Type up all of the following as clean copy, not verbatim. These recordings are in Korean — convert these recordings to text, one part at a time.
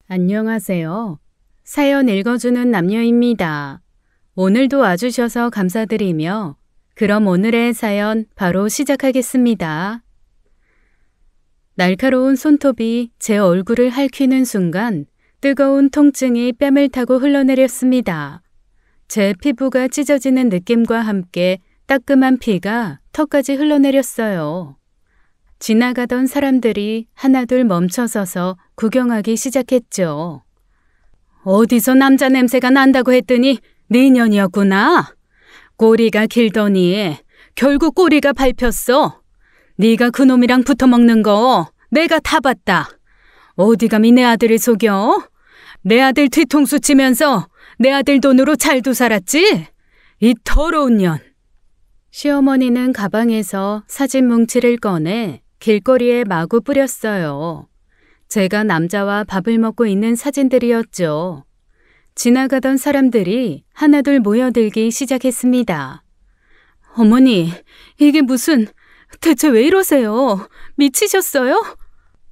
안녕하세요. 사연 읽어주는 남녀입니다. 오늘도 와주셔서 감사드리며 그럼 오늘의 사연 바로 시작하겠습니다. 날카로운 손톱이 제 얼굴을 핥히는 순간 뜨거운 통증이 뺨을 타고 흘러내렸습니다. 제 피부가 찢어지는 느낌과 함께 따끔한 피가 턱까지 흘러내렸어요. 지나가던 사람들이 하나둘 멈춰서서 구경하기 시작했죠. 어디서 남자 냄새가 난다고 했더니 네 년이었구나. 꼬리가 길더니 결국 꼬리가 밟혔어. 네가 그놈이랑 붙어먹는 거 내가 다 봤다. 어디 감히 내 아들을 속여? 내 아들 뒤통수 치면서 내 아들 돈으로 잘도 살았지? 이 더러운 년. 시어머니는 가방에서 사진 뭉치를 꺼내 길거리에 마구 뿌렸어요. 제가 남자와 밥을 먹고 있는 사진들이었죠. 지나가던 사람들이 하나둘 모여들기 시작했습니다. 어머니, 이게 무슨... 대체 왜 이러세요? 미치셨어요?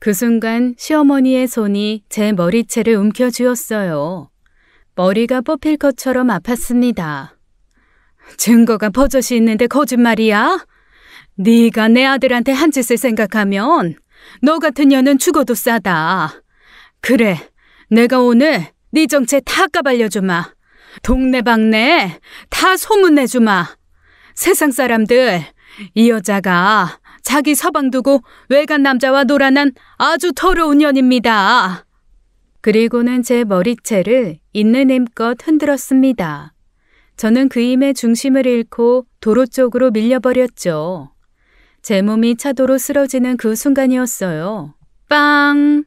그 순간 시어머니의 손이 제 머리채를 움켜쥐었어요. 머리가 뽑힐 것처럼 아팠습니다. 증거가 버젓이 있는데 거짓말이야? 네가 내 아들한테 한 짓을 생각하면 너 같은 년은 죽어도 싸다. 그래, 내가 오늘 네 정체 다 까발려주마. 동네방네 다 소문내주마. 세상 사람들, 이 여자가 자기 서방 두고 외간 남자와 놀아난 아주 더러운 년입니다. 그리고는 제 머리채를 있는 힘껏 흔들었습니다. 저는 그 힘의 중심을 잃고 도로 쪽으로 밀려버렸죠. 제 몸이 차도로 쓰러지는 그 순간이었어요. 빵!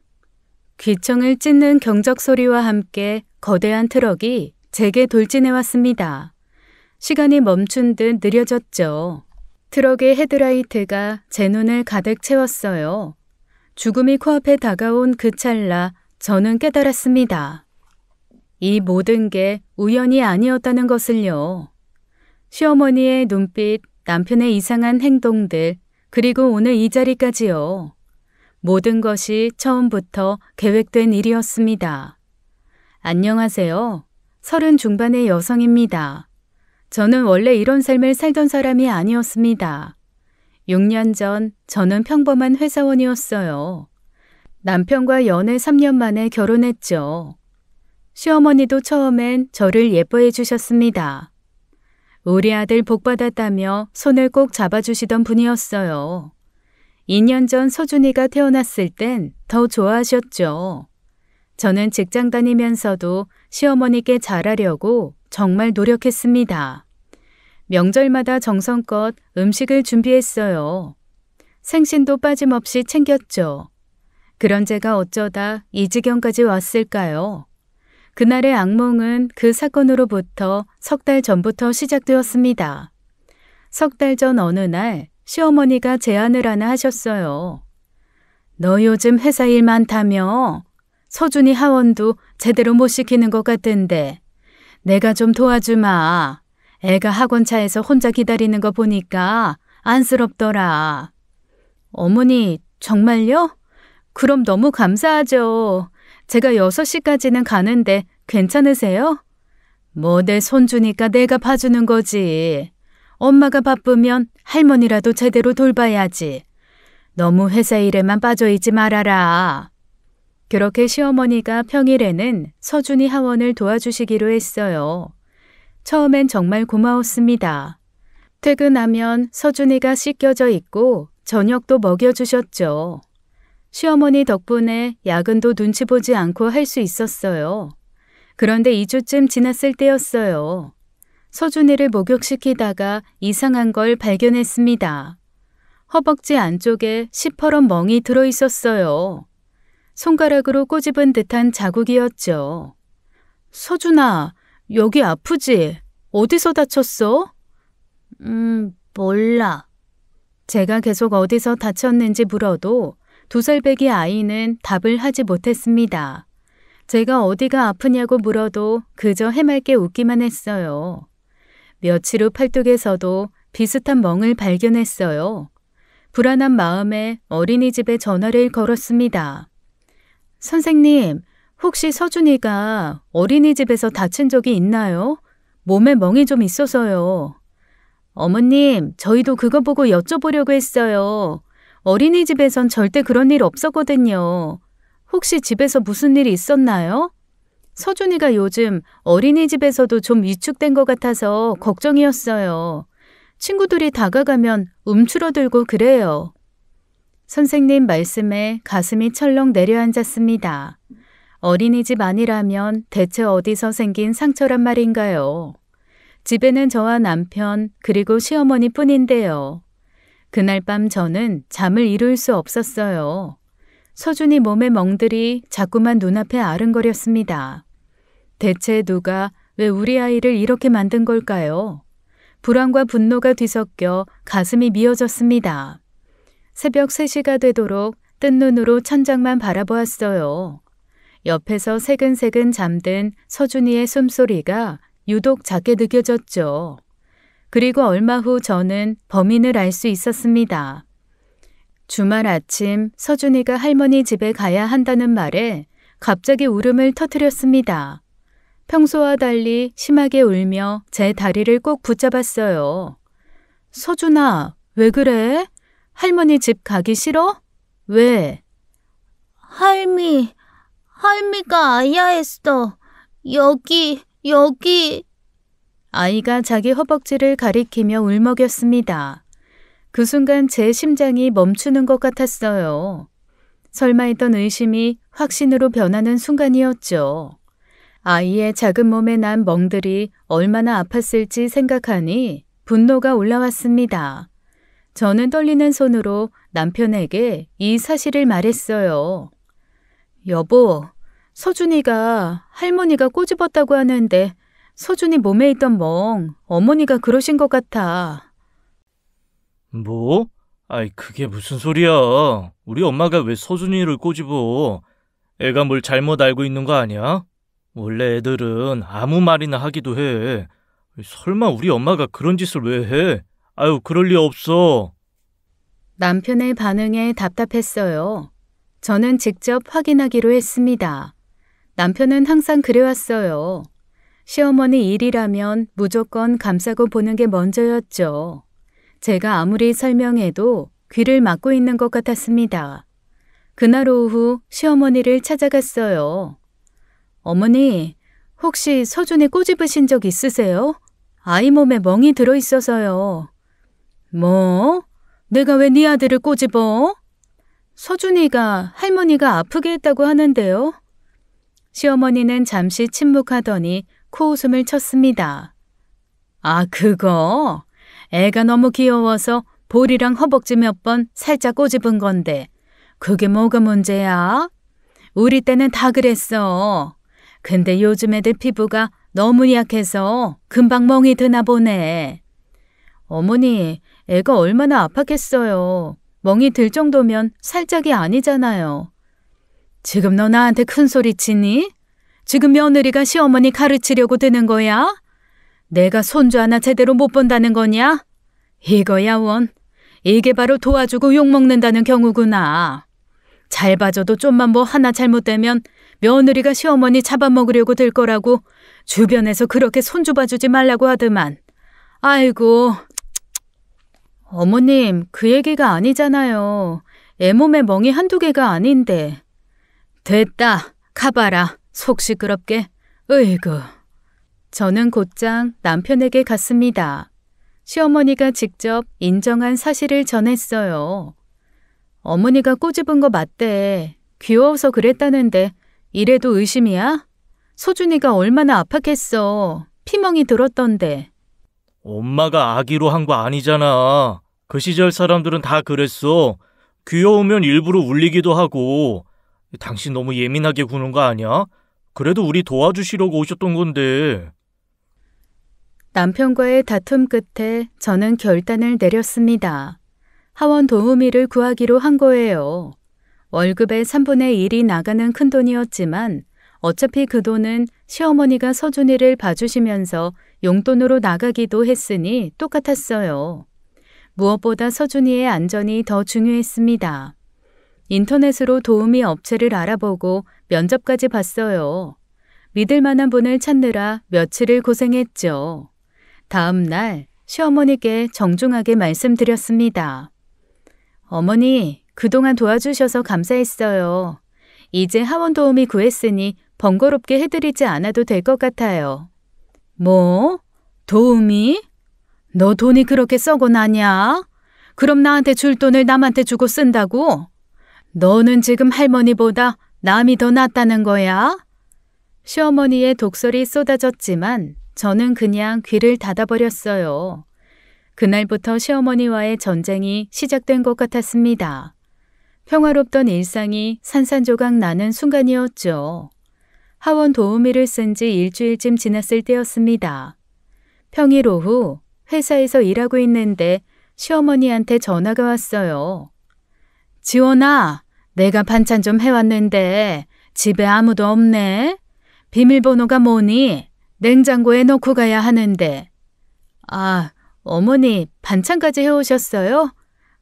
귀청을 찢는 경적 소리와 함께 거대한 트럭이 제게 돌진해 왔습니다. 시간이 멈춘 듯 느려졌죠. 트럭의 헤드라이트가 제 눈을 가득 채웠어요. 죽음이 코앞에 다가온 그 찰나 저는 깨달았습니다. 이 모든 게 우연이 아니었다는 것을요. 시어머니의 눈빛, 남편의 이상한 행동들, 그리고 오늘 이 자리까지요. 모든 것이 처음부터 계획된 일이었습니다. 안녕하세요. 30 중반의 여성입니다. 저는 원래 이런 삶을 살던 사람이 아니었습니다. 6년 전 저는 평범한 회사원이었어요. 남편과 연애 3년 만에 결혼했죠. 시어머니도 처음엔 저를 예뻐해 주셨습니다. 우리 아들 복받았다며 손을 꼭 잡아주시던 분이었어요. 2년 전 서준이가 태어났을 땐 더 좋아하셨죠. 저는 직장 다니면서도 시어머니께 잘하려고 정말 노력했습니다. 명절마다 정성껏 음식을 준비했어요. 생신도 빠짐없이 챙겼죠. 그런 제가 어쩌다 이 지경까지 왔을까요? 그날의 악몽은 그 사건으로부터 석 달 전부터 시작되었습니다. 석 달 전 어느 날 시어머니가 제안을 하나 하셨어요. 너 요즘 회사 일 많다며? 서준이 하원도 제대로 못 시키는 것 같은데 내가 좀 도와주마. 애가 학원차에서 혼자 기다리는 거 보니까 안쓰럽더라. 어머니, 정말요? 그럼 너무 감사하죠. 제가 6시까지는 가는데 괜찮으세요? 뭐 내 손주니까 내가 봐주는 거지. 엄마가 바쁘면 할머니라도 제대로 돌봐야지. 너무 회사 일에만 빠져있지 말아라. 그렇게 시어머니가 평일에는 서준이 하원을 도와주시기로 했어요. 처음엔 정말 고마웠습니다. 퇴근하면 서준이가 씻겨져 있고 저녁도 먹여주셨죠. 시어머니 덕분에 야근도 눈치 보지 않고 할 수 있었어요. 그런데 2주쯤 지났을 때였어요. 서준이를 목욕시키다가 이상한 걸 발견했습니다. 허벅지 안쪽에 시퍼런 멍이 들어있었어요. 손가락으로 꼬집은 듯한 자국이었죠. 서준아, 여기 아프지? 어디서 다쳤어? 몰라. 제가 계속 어디서 다쳤는지 물어도 2살배기 아이는 답을 하지 못했습니다. 제가 어디가 아프냐고 물어도 그저 해맑게 웃기만 했어요. 며칠 후 팔뚝에서도 비슷한 멍을 발견했어요. 불안한 마음에 어린이집에 전화를 걸었습니다. 선생님, 혹시 서준이가 어린이집에서 다친 적이 있나요? 몸에 멍이 좀 있어서요. 어머님, 저희도 그거 보고 여쭤보려고 했어요. 어린이집에선 절대 그런 일 없었거든요. 혹시 집에서 무슨 일이 있었나요? 서준이가 요즘 어린이집에서도 좀 위축된 것 같아서 걱정이었어요. 친구들이 다가가면 움츠러들고 그래요. 선생님 말씀에 가슴이 철렁 내려앉았습니다. 어린이집 아니라면 대체 어디서 생긴 상처란 말인가요? 집에는 저와 남편 그리고 시어머니 뿐인데요. 그날 밤 저는 잠을 이룰 수 없었어요. 서준이 몸의 멍들이 자꾸만 눈앞에 아른거렸습니다. 대체 누가 왜 우리 아이를 이렇게 만든 걸까요? 불안과 분노가 뒤섞여 가슴이 미어졌습니다. 새벽 3시가 되도록 뜬 눈으로 천장만 바라보았어요. 옆에서 새근새근 잠든 서준이의 숨소리가 유독 작게 느껴졌죠. 그리고 얼마 후 저는 범인을 알 수 있었습니다. 주말 아침 서준이가 할머니 집에 가야 한다는 말에 갑자기 울음을 터뜨렸습니다. 평소와 달리 심하게 울며 제 다리를 꼭 붙잡았어요. 서준아, 왜 그래? 할머니 집 가기 싫어? 왜? 할미가 아야했어. 여기. 아이가 자기 허벅지를 가리키며 울먹였습니다. 그 순간 제 심장이 멈추는 것 같았어요. 설마 했던 의심이 확신으로 변하는 순간이었죠. 아이의 작은 몸에 난 멍들이 얼마나 아팠을지 생각하니 분노가 올라왔습니다. 저는 떨리는 손으로 남편에게 이 사실을 말했어요. 여보, 서준이가 할머니가 꼬집었다고 하는데 서준이 몸에 있던 멍, 어머니가 그러신 것 같아. 뭐? 아이, 그게 무슨 소리야. 우리 엄마가 왜 서준이를 꼬집어? 애가 뭘 잘못 알고 있는 거 아니야? 원래 애들은 아무 말이나 하기도 해. 설마 우리 엄마가 그런 짓을 왜 해? 아유, 그럴 리 없어. 남편의 반응에 답답했어요. 저는 직접 확인하기로 했습니다. 남편은 항상 그래왔어요. 시어머니 일이라면 무조건 감싸고 보는 게 먼저였죠. 제가 아무리 설명해도 귀를 막고 있는 것 같았습니다. 그날 오후 시어머니를 찾아갔어요. 어머니, 혹시 서준이 꼬집으신 적 있으세요? 아이 몸에 멍이 들어있어서요. 뭐? 내가 왜 네 아들을 꼬집어? 서준이가 할머니가 아프게 했다고 하는데요. 시어머니는 잠시 침묵하더니 코웃음을 쳤습니다. 아, 그거? 애가 너무 귀여워서 볼이랑 허벅지 몇 번 살짝 꼬집은 건데 그게 뭐가 문제야? 우리 때는 다 그랬어. 근데 요즘 애들 피부가 너무 약해서 금방 멍이 드나 보네. 어머니, 애가 얼마나 아팠겠어요. 멍이 들 정도면 살짝이 아니잖아요. 지금 너 나한테 큰 소리 치니? 지금 며느리가 시어머니 가르치려고 드는 거야? 내가 손주 하나 제대로 못 본다는 거냐? 이거야 원. 이게 바로 도와주고 욕먹는다는 경우구나. 잘 봐줘도 좀만 뭐 하나 잘못되면 며느리가 시어머니 잡아먹으려고 들 거라고 주변에서 그렇게 손주 봐주지 말라고 하더만. 아이고. 어머님, 그 얘기가 아니잖아요. 애 몸에 멍이 한두 개가 아닌데. 됐다. 가봐라. 속 시끄럽게. 으이구. 저는 곧장 남편에게 갔습니다. 시어머니가 직접 인정한 사실을 전했어요. 어머니가 꼬집은 거 맞대. 귀여워서 그랬다는데 이래도 의심이야? 서준이가 얼마나 아팠겠어. 피멍이 들었던데. 엄마가 아기로 한 거 아니잖아. 그 시절 사람들은 다 그랬어. 귀여우면 일부러 울리기도 하고. 당신 너무 예민하게 구는 거 아니야? 그래도 우리 도와주시려고 오셨던 건데. 남편과의 다툼 끝에 저는 결단을 내렸습니다. 하원 도우미를 구하기로 한 거예요. 월급의 3분의 1이 나가는 큰돈이었지만 어차피 그 돈은 시어머니가 서준이를 봐주시면서 용돈으로 나가기도 했으니 똑같았어요. 무엇보다 서준이의 안전이 더 중요했습니다. 인터넷으로 도우미 업체를 알아보고 면접까지 봤어요. 믿을 만한 분을 찾느라 며칠을 고생했죠. 다음 날 시어머니께 정중하게 말씀드렸습니다. 어머니, 그동안 도와주셔서 감사했어요. 이제 하원 도우미 구했으니 번거롭게 해드리지 않아도 될 것 같아요. 뭐? 도우미? 너 돈이 그렇게 썩어 나냐? 그럼 나한테 줄 돈을 남한테 주고 쓴다고? 너는 지금 할머니보다 남이 더 낫다는 거야? 시어머니의 독설이 쏟아졌지만 저는 그냥 귀를 닫아버렸어요. 그날부터 시어머니와의 전쟁이 시작된 것 같았습니다. 평화롭던 일상이 산산조각 나는 순간이었죠. 하원 도우미를 쓴 지 일주일쯤 지났을 때였습니다. 평일 오후 회사에서 일하고 있는데 시어머니한테 전화가 왔어요. 지원아, 내가 반찬 좀 해왔는데 집에 아무도 없네. 비밀번호가 뭐니? 냉장고에 넣고 가야 하는데. 아, 어머니 반찬까지 해오셨어요?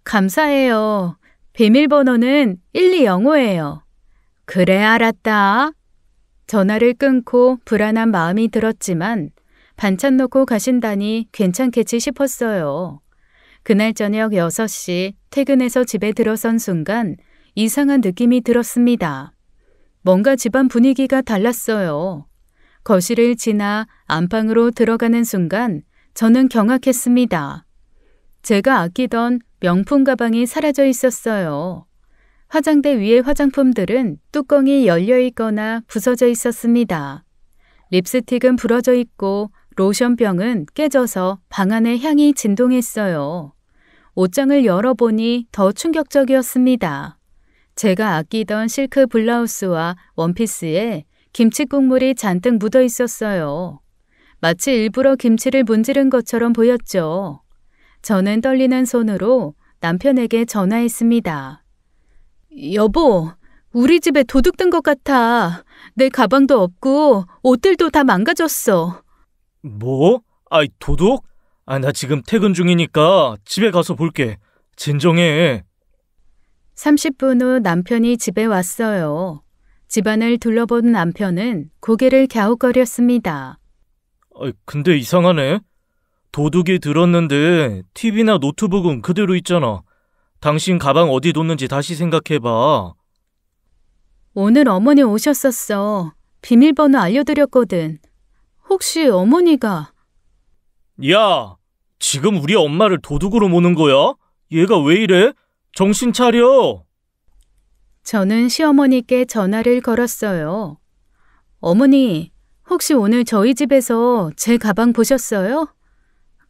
감사해요. 비밀번호는 1205예요. 그래, 알았다. 전화를 끊고 불안한 마음이 들었지만 반찬 넣고 가신다니 괜찮겠지 싶었어요. 그날 저녁 6시 퇴근해서 집에 들어선 순간 이상한 느낌이 들었습니다. 뭔가 집안 분위기가 달랐어요. 거실을 지나 안방으로 들어가는 순간 저는 경악했습니다. 제가 아끼던 명품 가방이 사라져 있었어요. 화장대 위의 화장품들은 뚜껑이 열려 있거나 부서져 있었습니다. 립스틱은 부러져 있고 로션병은 깨져서 방 안에 향이 진동했어요. 옷장을 열어보니 더 충격적이었습니다. 제가 아끼던 실크 블라우스와 원피스에 김치 국물이 잔뜩 묻어 있었어요. 마치 일부러 김치를 문지른 것처럼 보였죠. 저는 떨리는 손으로 남편에게 전화했습니다. 여보, 우리 집에 도둑 든 것 같아. 내 가방도 없고 옷들도 다 망가졌어. 뭐? 아이, 도둑? 아, 나 지금 퇴근 중이니까 집에 가서 볼게. 진정해. 30분 후 남편이 집에 왔어요. 집안을 둘러본 남편은 고개를 갸웃거렸습니다. 근데 이상하네. 도둑이 들었는데 TV나 노트북은 그대로 있잖아. 당신 가방 어디 뒀는지 다시 생각해봐. 오늘 어머니 오셨었어. 비밀번호 알려드렸거든. 혹시 어머니가... 야, 지금 우리 엄마를 도둑으로 모는 거야? 얘가 왜 이래? 정신 차려. 저는 시어머니께 전화를 걸었어요. 어머니, 혹시 오늘 저희 집에서 제 가방 보셨어요?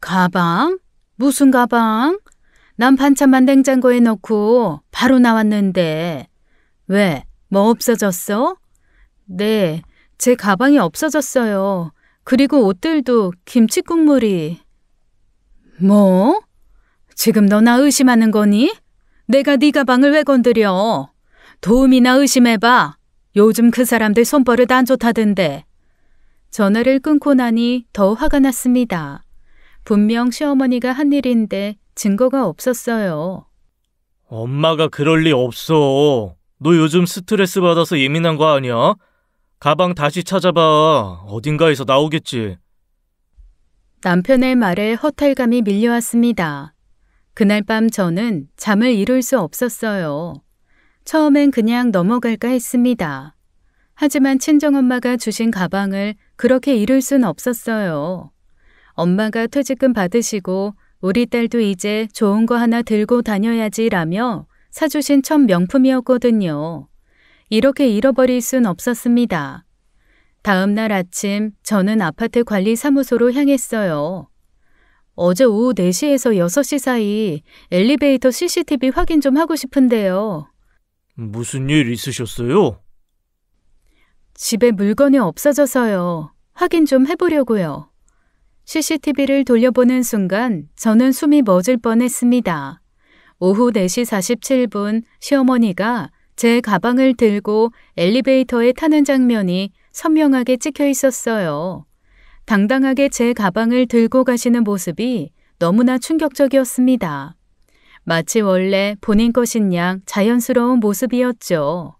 가방? 무슨 가방? 난 반찬만 냉장고에 넣고 바로 나왔는데. 왜? 뭐 없어졌어? 네, 제 가방이 없어졌어요. 그리고 옷들도 김치 국물이. 뭐? 지금 너 나 의심하는 거니? 내가 네 가방을 왜 건드려? 도우미나 의심해봐. 요즘 그 사람들 손버릇 안 좋다던데. 전화를 끊고 나니 더 화가 났습니다. 분명 시어머니가 한 일인데 증거가 없었어요. 엄마가 그럴 리 없어. 너 요즘 스트레스 받아서 예민한 거 아니야? 가방 다시 찾아봐. 어딘가에서 나오겠지. 남편의 말에 허탈감이 밀려왔습니다. 그날 밤 저는 잠을 이룰 수 없었어요. 처음엔 그냥 넘어갈까 했습니다. 하지만 친정엄마가 주신 가방을 그렇게 잃을 순 없었어요. 엄마가 퇴직금 받으시고 우리 딸도 이제 좋은 거 하나 들고 다녀야지라며 사주신 첫 명품이었거든요. 이렇게 잃어버릴 순 없었습니다. 다음 날 아침 저는 아파트 관리사무소로 향했어요. 어제 오후 4시에서 6시 사이 엘리베이터 CCTV 확인 좀 하고 싶은데요. 무슨 일 있으셨어요? 집에 물건이 없어져서요. 확인 좀 해보려고요. CCTV를 돌려보는 순간 저는 숨이 멎을 뻔했습니다. 오후 4시 47분 시어머니가 제 가방을 들고 엘리베이터에 타는 장면이 선명하게 찍혀 있었어요. 당당하게 제 가방을 들고 가시는 모습이 너무나 충격적이었습니다. 마치 원래 본인 것인 양 자연스러운 모습이었죠.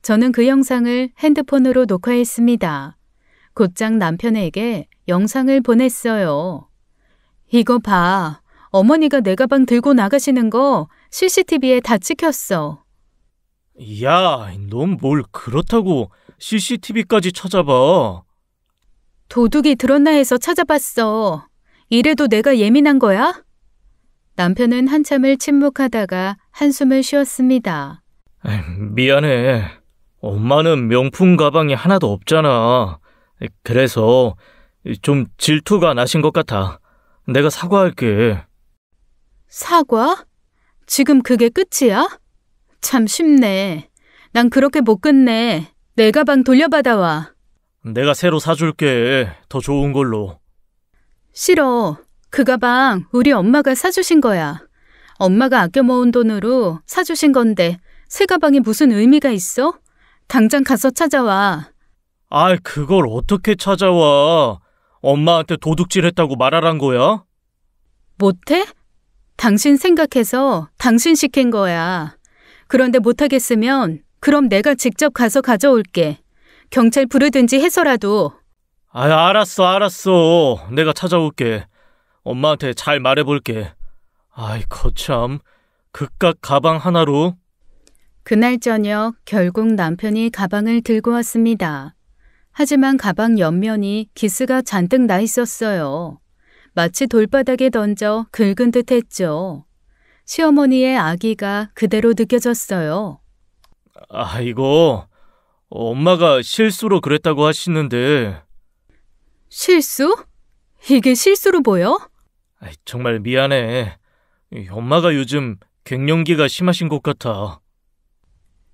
저는 그 영상을 핸드폰으로 녹화했습니다. 곧장 남편에게 영상을 보냈어요. 이거 봐. 어머니가 내 가방 들고 나가시는 거 CCTV에 다 찍혔어. 야, 넌 뭘 그렇다고 CCTV까지 찾아봐. 도둑이 들었나 해서 찾아봤어. 이래도 내가 예민한 거야? 남편은 한참을 침묵하다가 한숨을 쉬었습니다. 미안해. 엄마는 명품 가방이 하나도 없잖아. 그래서 좀 질투가 나신 것 같아. 내가 사과할게. 사과? 지금 그게 끝이야? 참 쉽네. 난 그렇게 못 끝내. 내 가방 돌려받아와. 내가 새로 사줄게. 더 좋은 걸로. 싫어. 그 가방 우리 엄마가 사주신 거야. 엄마가 아껴 모은 돈으로 사주신 건데 새 가방이 무슨 의미가 있어? 당장 가서 찾아와. 그걸 어떻게 찾아와? 엄마한테 도둑질했다고 말하란 거야? 못해? 당신 생각해서 당신 시킨 거야. 그런데 못하겠으면 그럼 내가 직접 가서 가져올게. 경찰 부르든지 해서라도. 알았어. 내가 찾아올게. 엄마한테 잘 말해볼게. 거참. 그깟 가방 하나로. 그날 저녁 결국 남편이 가방을 들고 왔습니다. 하지만 가방 옆면이 기스가 잔뜩 나 있었어요. 마치 돌바닥에 던져 긁은 듯 했죠. 시어머니의 악의가 그대로 느껴졌어요. 이거 엄마가 실수로 그랬다고 하시는데. 실수? 이게 실수로 보여? 정말 미안해. 엄마가 요즘 갱년기가 심하신 것 같아.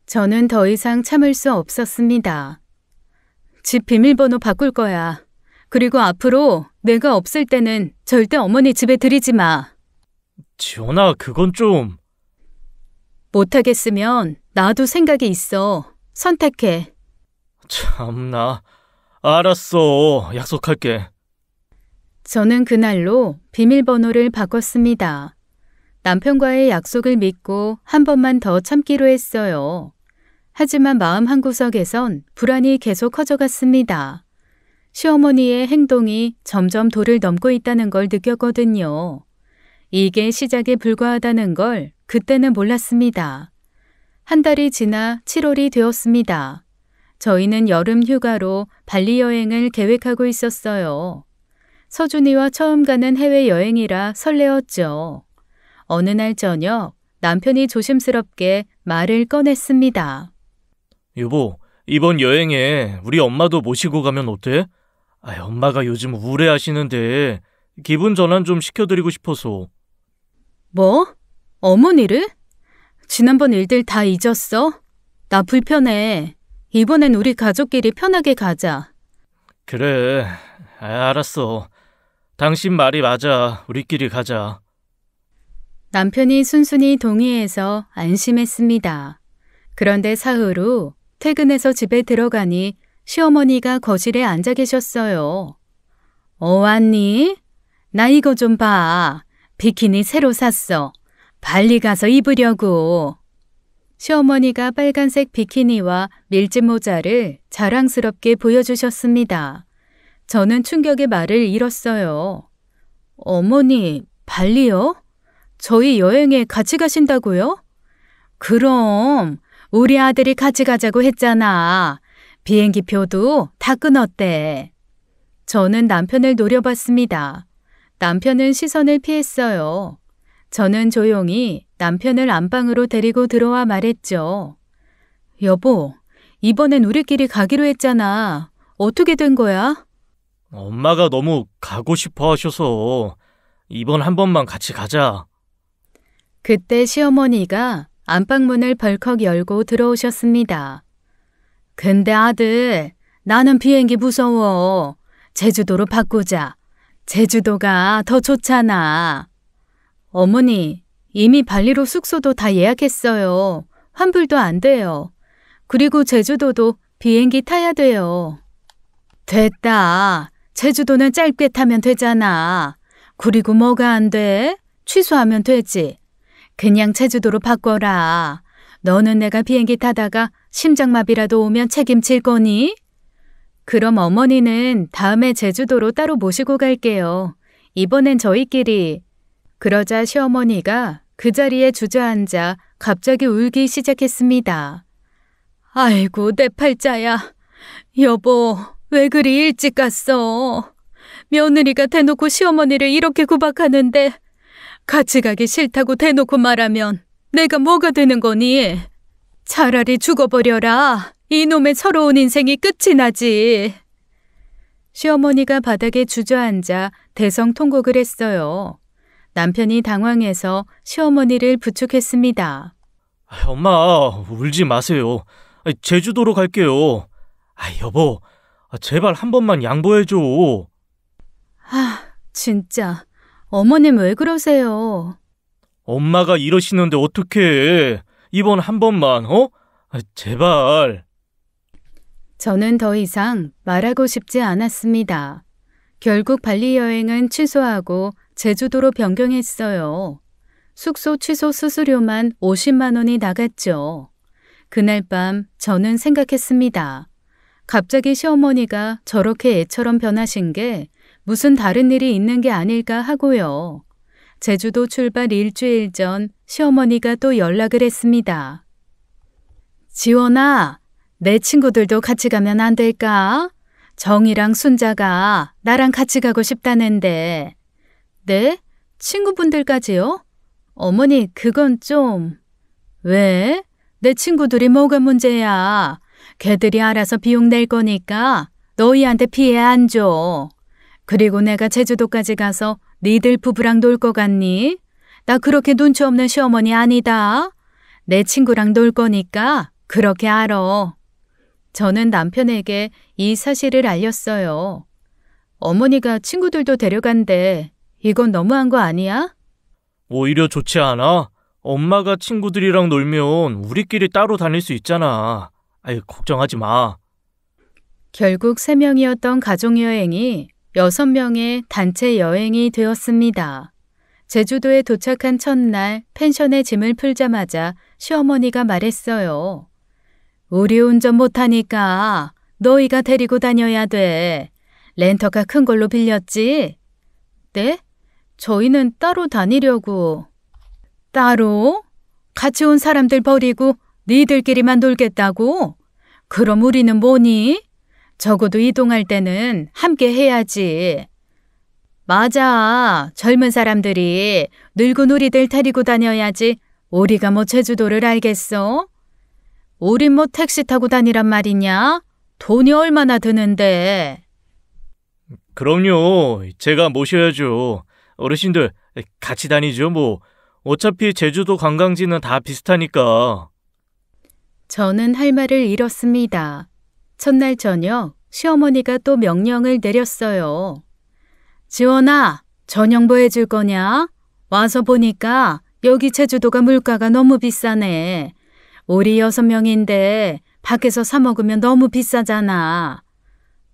저는 더 이상 참을 수 없었습니다. 집 비밀번호 바꿀 거야. 그리고 앞으로 내가 없을 때는 절대 어머니 집에 들이지 마. 지원아, 그건 좀. 못하겠으면 나도 생각이 있어. 선택해. 참나. 알았어. 약속할게. 저는 그날로 비밀번호를 바꿨습니다. 남편과의 약속을 믿고 한 번만 더 참기로 했어요. 하지만 마음 한구석에선 불안이 계속 커져갔습니다. 시어머니의 행동이 점점 도를 넘고 있다는 걸 느꼈거든요. 이게 시작에 불과하다는 걸 그때는 몰랐습니다. 한 달이 지나 7월이 되었습니다. 저희는 여름 휴가로 발리 여행을 계획하고 있었어요. 서준이와 처음 가는 해외여행이라 설레었죠. 어느 날 저녁 남편이 조심스럽게 말을 꺼냈습니다. 여보, 이번 여행에 우리 엄마도 모시고 가면 어때? 엄마가 요즘 우울해하시는데 기분 전환 좀 시켜드리고 싶어서. 뭐? 어머니를? 지난번 일들 다 잊었어? 나 불편해. 이번엔 우리 가족끼리 편하게 가자. 그래, 알았어. 당신 말이 맞아. 우리끼리 가자. 남편이 순순히 동의해서 안심했습니다. 그런데 사흘 후 퇴근해서 집에 들어가니 시어머니가 거실에 앉아 계셨어요. 왔니? 나 이거 좀 봐. 비키니 새로 샀어. 발리 가서 입으려고. 시어머니가 빨간색 비키니와 밀짚 모자를 자랑스럽게 보여주셨습니다. 저는 충격의 말을 잃었어요. 어머니, 발리요? 저희 여행에 같이 가신다고요? 그럼 우리 아들이 같이 가자고 했잖아. 비행기 표도 다 끊었대. 저는 남편을 노려봤습니다. 남편은 시선을 피했어요. 저는 조용히 남편을 안방으로 데리고 들어와 말했죠. 여보, 이번엔 우리끼리 가기로 했잖아. 어떻게 된 거야? 엄마가 너무 가고 싶어 하셔서 이번 한 번만 같이 가자. 그때 시어머니가 안방문을 벌컥 열고 들어오셨습니다. 근데 아들, 나는 비행기 무서워. 제주도로 바꾸자. 제주도가 더 좋잖아. 어머니, 이미 발리로 숙소도 다 예약했어요. 환불도 안 돼요. 그리고 제주도도 비행기 타야 돼요. 됐다. 제주도는 짧게 타면 되잖아. 그리고 뭐가 안 돼? 취소하면 되지. 그냥 제주도로 바꿔라. 너는 내가 비행기 타다가 심장마비라도 오면 책임질 거니? 그럼 어머니는 다음에 제주도로 따로 모시고 갈게요. 이번엔 저희끼리. 그러자 시어머니가 그 자리에 주저앉아 갑자기 울기 시작했습니다. 아이고, 내 팔자야. 여보, 왜 그리 일찍 갔어? 며느리가 대놓고 시어머니를 이렇게 구박하는데 같이 가기 싫다고 대놓고 말하면 내가 뭐가 되는 거니? 차라리 죽어버려라. 이놈의 서러운 인생이 끝이 나지. 시어머니가 바닥에 주저앉아 대성통곡을 했어요. 남편이 당황해서 시어머니를 부축했습니다. 엄마, 울지 마세요. 제주도로 갈게요. 여보, 제발 한 번만 양보해줘. 진짜. 어머님 왜 그러세요? 엄마가 이러시는데 어떡해. 이번 한 번만, 제발. 저는 더 이상 말하고 싶지 않았습니다. 결국 발리 여행은 취소하고 제주도로 변경했어요. 숙소 취소 수수료만 50만 원이 나갔죠. 그날 밤 저는 생각했습니다. 갑자기 시어머니가 저렇게 애처럼 변하신 게 무슨 다른 일이 있는 게 아닐까 하고요. 제주도 출발 일주일 전 시어머니가 또 연락을 했습니다. 지원아, 내 친구들도 같이 가면 안 될까? 정이랑 순자가 나랑 같이 가고 싶다는데. 네? 친구분들까지요? 어머니, 그건 좀... 왜? 내 친구들이 뭐가 문제야? 걔들이 알아서 비용 낼 거니까 너희한테 피해 안 줘. 그리고 내가 제주도까지 가서 니들 부부랑 놀 거 같니? 나 그렇게 눈치 없는 시어머니 아니다. 내 친구랑 놀 거니까 그렇게 알아. 저는 남편에게 이 사실을 알렸어요. 어머니가 친구들도 데려간대. 이건 너무한 거 아니야? 오히려 좋지 않아? 엄마가 친구들이랑 놀면 우리끼리 따로 다닐 수 있잖아. 걱정하지 마. 결국 3명이었던 가족여행이 6명의 단체 여행이 되었습니다. 제주도에 도착한 첫날 펜션에 짐을 풀자마자 시어머니가 말했어요. 우리 운전 못하니까 너희가 데리고 다녀야 돼. 렌터카 큰 걸로 빌렸지? 네? 저희는 따로 다니려고. 따로? 같이 온 사람들 버리고 니들끼리만 놀겠다고? 그럼 우리는 뭐니? 적어도 이동할 때는 함께 해야지. 맞아. 젊은 사람들이 늙은 우리들 데리고 다녀야지. 우리가 뭐 제주도를 알겠어? 우린 뭐 택시 타고 다니란 말이냐? 돈이 얼마나 드는데. 그럼요. 제가 모셔야죠. 어르신들 같이 다니죠 뭐. 어차피 제주도 관광지는 다 비슷하니까. 저는 할 말을 잃었습니다. 첫날 저녁 시어머니가 또 명령을 내렸어요. 지원아, 저녁 뭐 해줄 거냐? 와서 보니까 여기 제주도가 물가가 너무 비싸네. 우리 6명인데 밖에서 사 먹으면 너무 비싸잖아.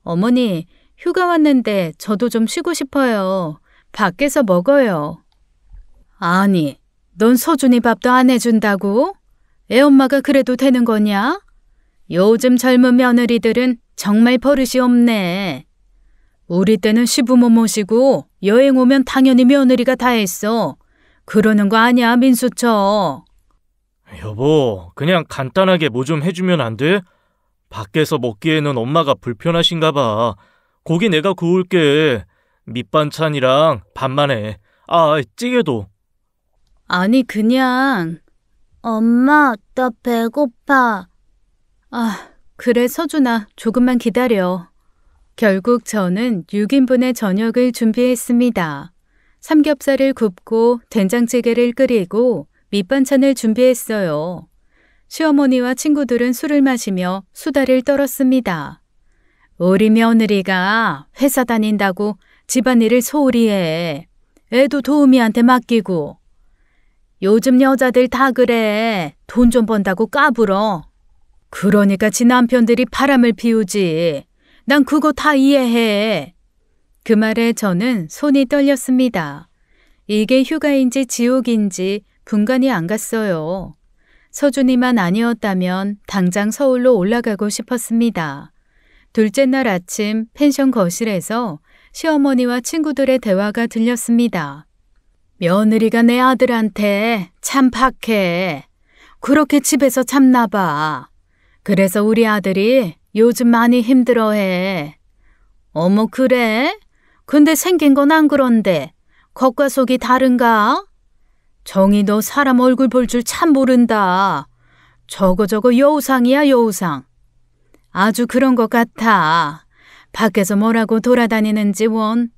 어머니, 휴가 왔는데 저도 좀 쉬고 싶어요. 밖에서 먹어요. 아니, 넌 서준이 밥도 안 해준다고? 애엄마가 그래도 되는 거냐? 요즘 젊은 며느리들은 정말 버릇이 없네. 우리 때는 시부모 모시고 여행 오면 당연히 며느리가 다 했어. 그러는 거 아니야, 민수처. 여보, 그냥 간단하게 뭐 좀 해주면 안 돼? 밖에서 먹기에는 엄마가 불편하신가 봐. 고기 내가 구울게. 밑반찬이랑 밥만 해. 찌개도. 아니, 그냥... 엄마, 나 배고파. 그래, 서준아, 조금만 기다려. 결국 저는 6인분의 저녁을 준비했습니다. 삼겹살을 굽고 된장찌개를 끓이고 밑반찬을 준비했어요. 시어머니와 친구들은 술을 마시며 수다를 떨었습니다. 우리 며느리가 회사 다닌다고 집안일을 소홀히 해. 애도 도우미한테 맡기고. 요즘 여자들 다 그래. 돈 좀 번다고 까불어. 그러니까 지 남편들이 바람을 피우지. 난 그거 다 이해해. 그 말에 저는 손이 떨렸습니다. 이게 휴가인지 지옥인지 분간이 안 갔어요. 서준이만 아니었다면 당장 서울로 올라가고 싶었습니다. 둘째 날 아침 펜션 거실에서 시어머니와 친구들의 대화가 들렸습니다. 며느리가 내 아들한테 참 박해. 그렇게 집에서 참나 봐. 그래서 우리 아들이 요즘 많이 힘들어해. 어머, 그래? 근데 생긴 건 안 그런데 겉과 속이 다른가? 정이 너 사람 얼굴 볼 줄 참 모른다. 저거 여우상이야, 여우상. 아주 그런 것 같아. 밖에서 뭐라고 돌아다니는지 원.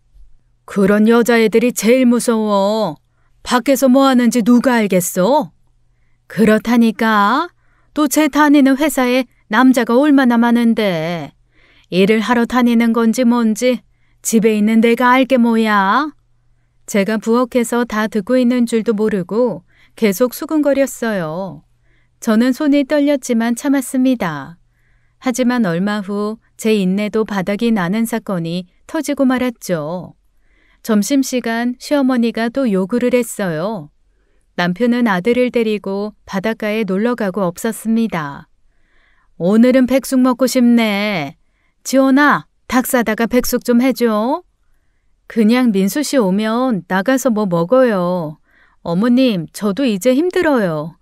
그런 여자애들이 제일 무서워. 밖에서 뭐 하는지 누가 알겠어? 그렇다니까. 또 쟤 다니는 회사에 남자가 얼마나 많은데. 일을 하러 다니는 건지 뭔지 집에 있는 내가 알게 뭐야. 제가 부엌에서 다 듣고 있는 줄도 모르고 계속 수근거렸어요. 저는 손이 떨렸지만 참았습니다. 하지만 얼마 후 제 인내도 바닥이 나는 사건이 터지고 말았죠. 점심시간 시어머니가 또 요구를 했어요. 남편은 아들을 데리고 바닷가에 놀러가고 없었습니다. 오늘은 백숙 먹고 싶네. 지원아, 닭 사다가 백숙 좀 해줘. 그냥 민수 씨 오면 나가서 뭐 먹어요. 어머님, 저도 이제 힘들어요.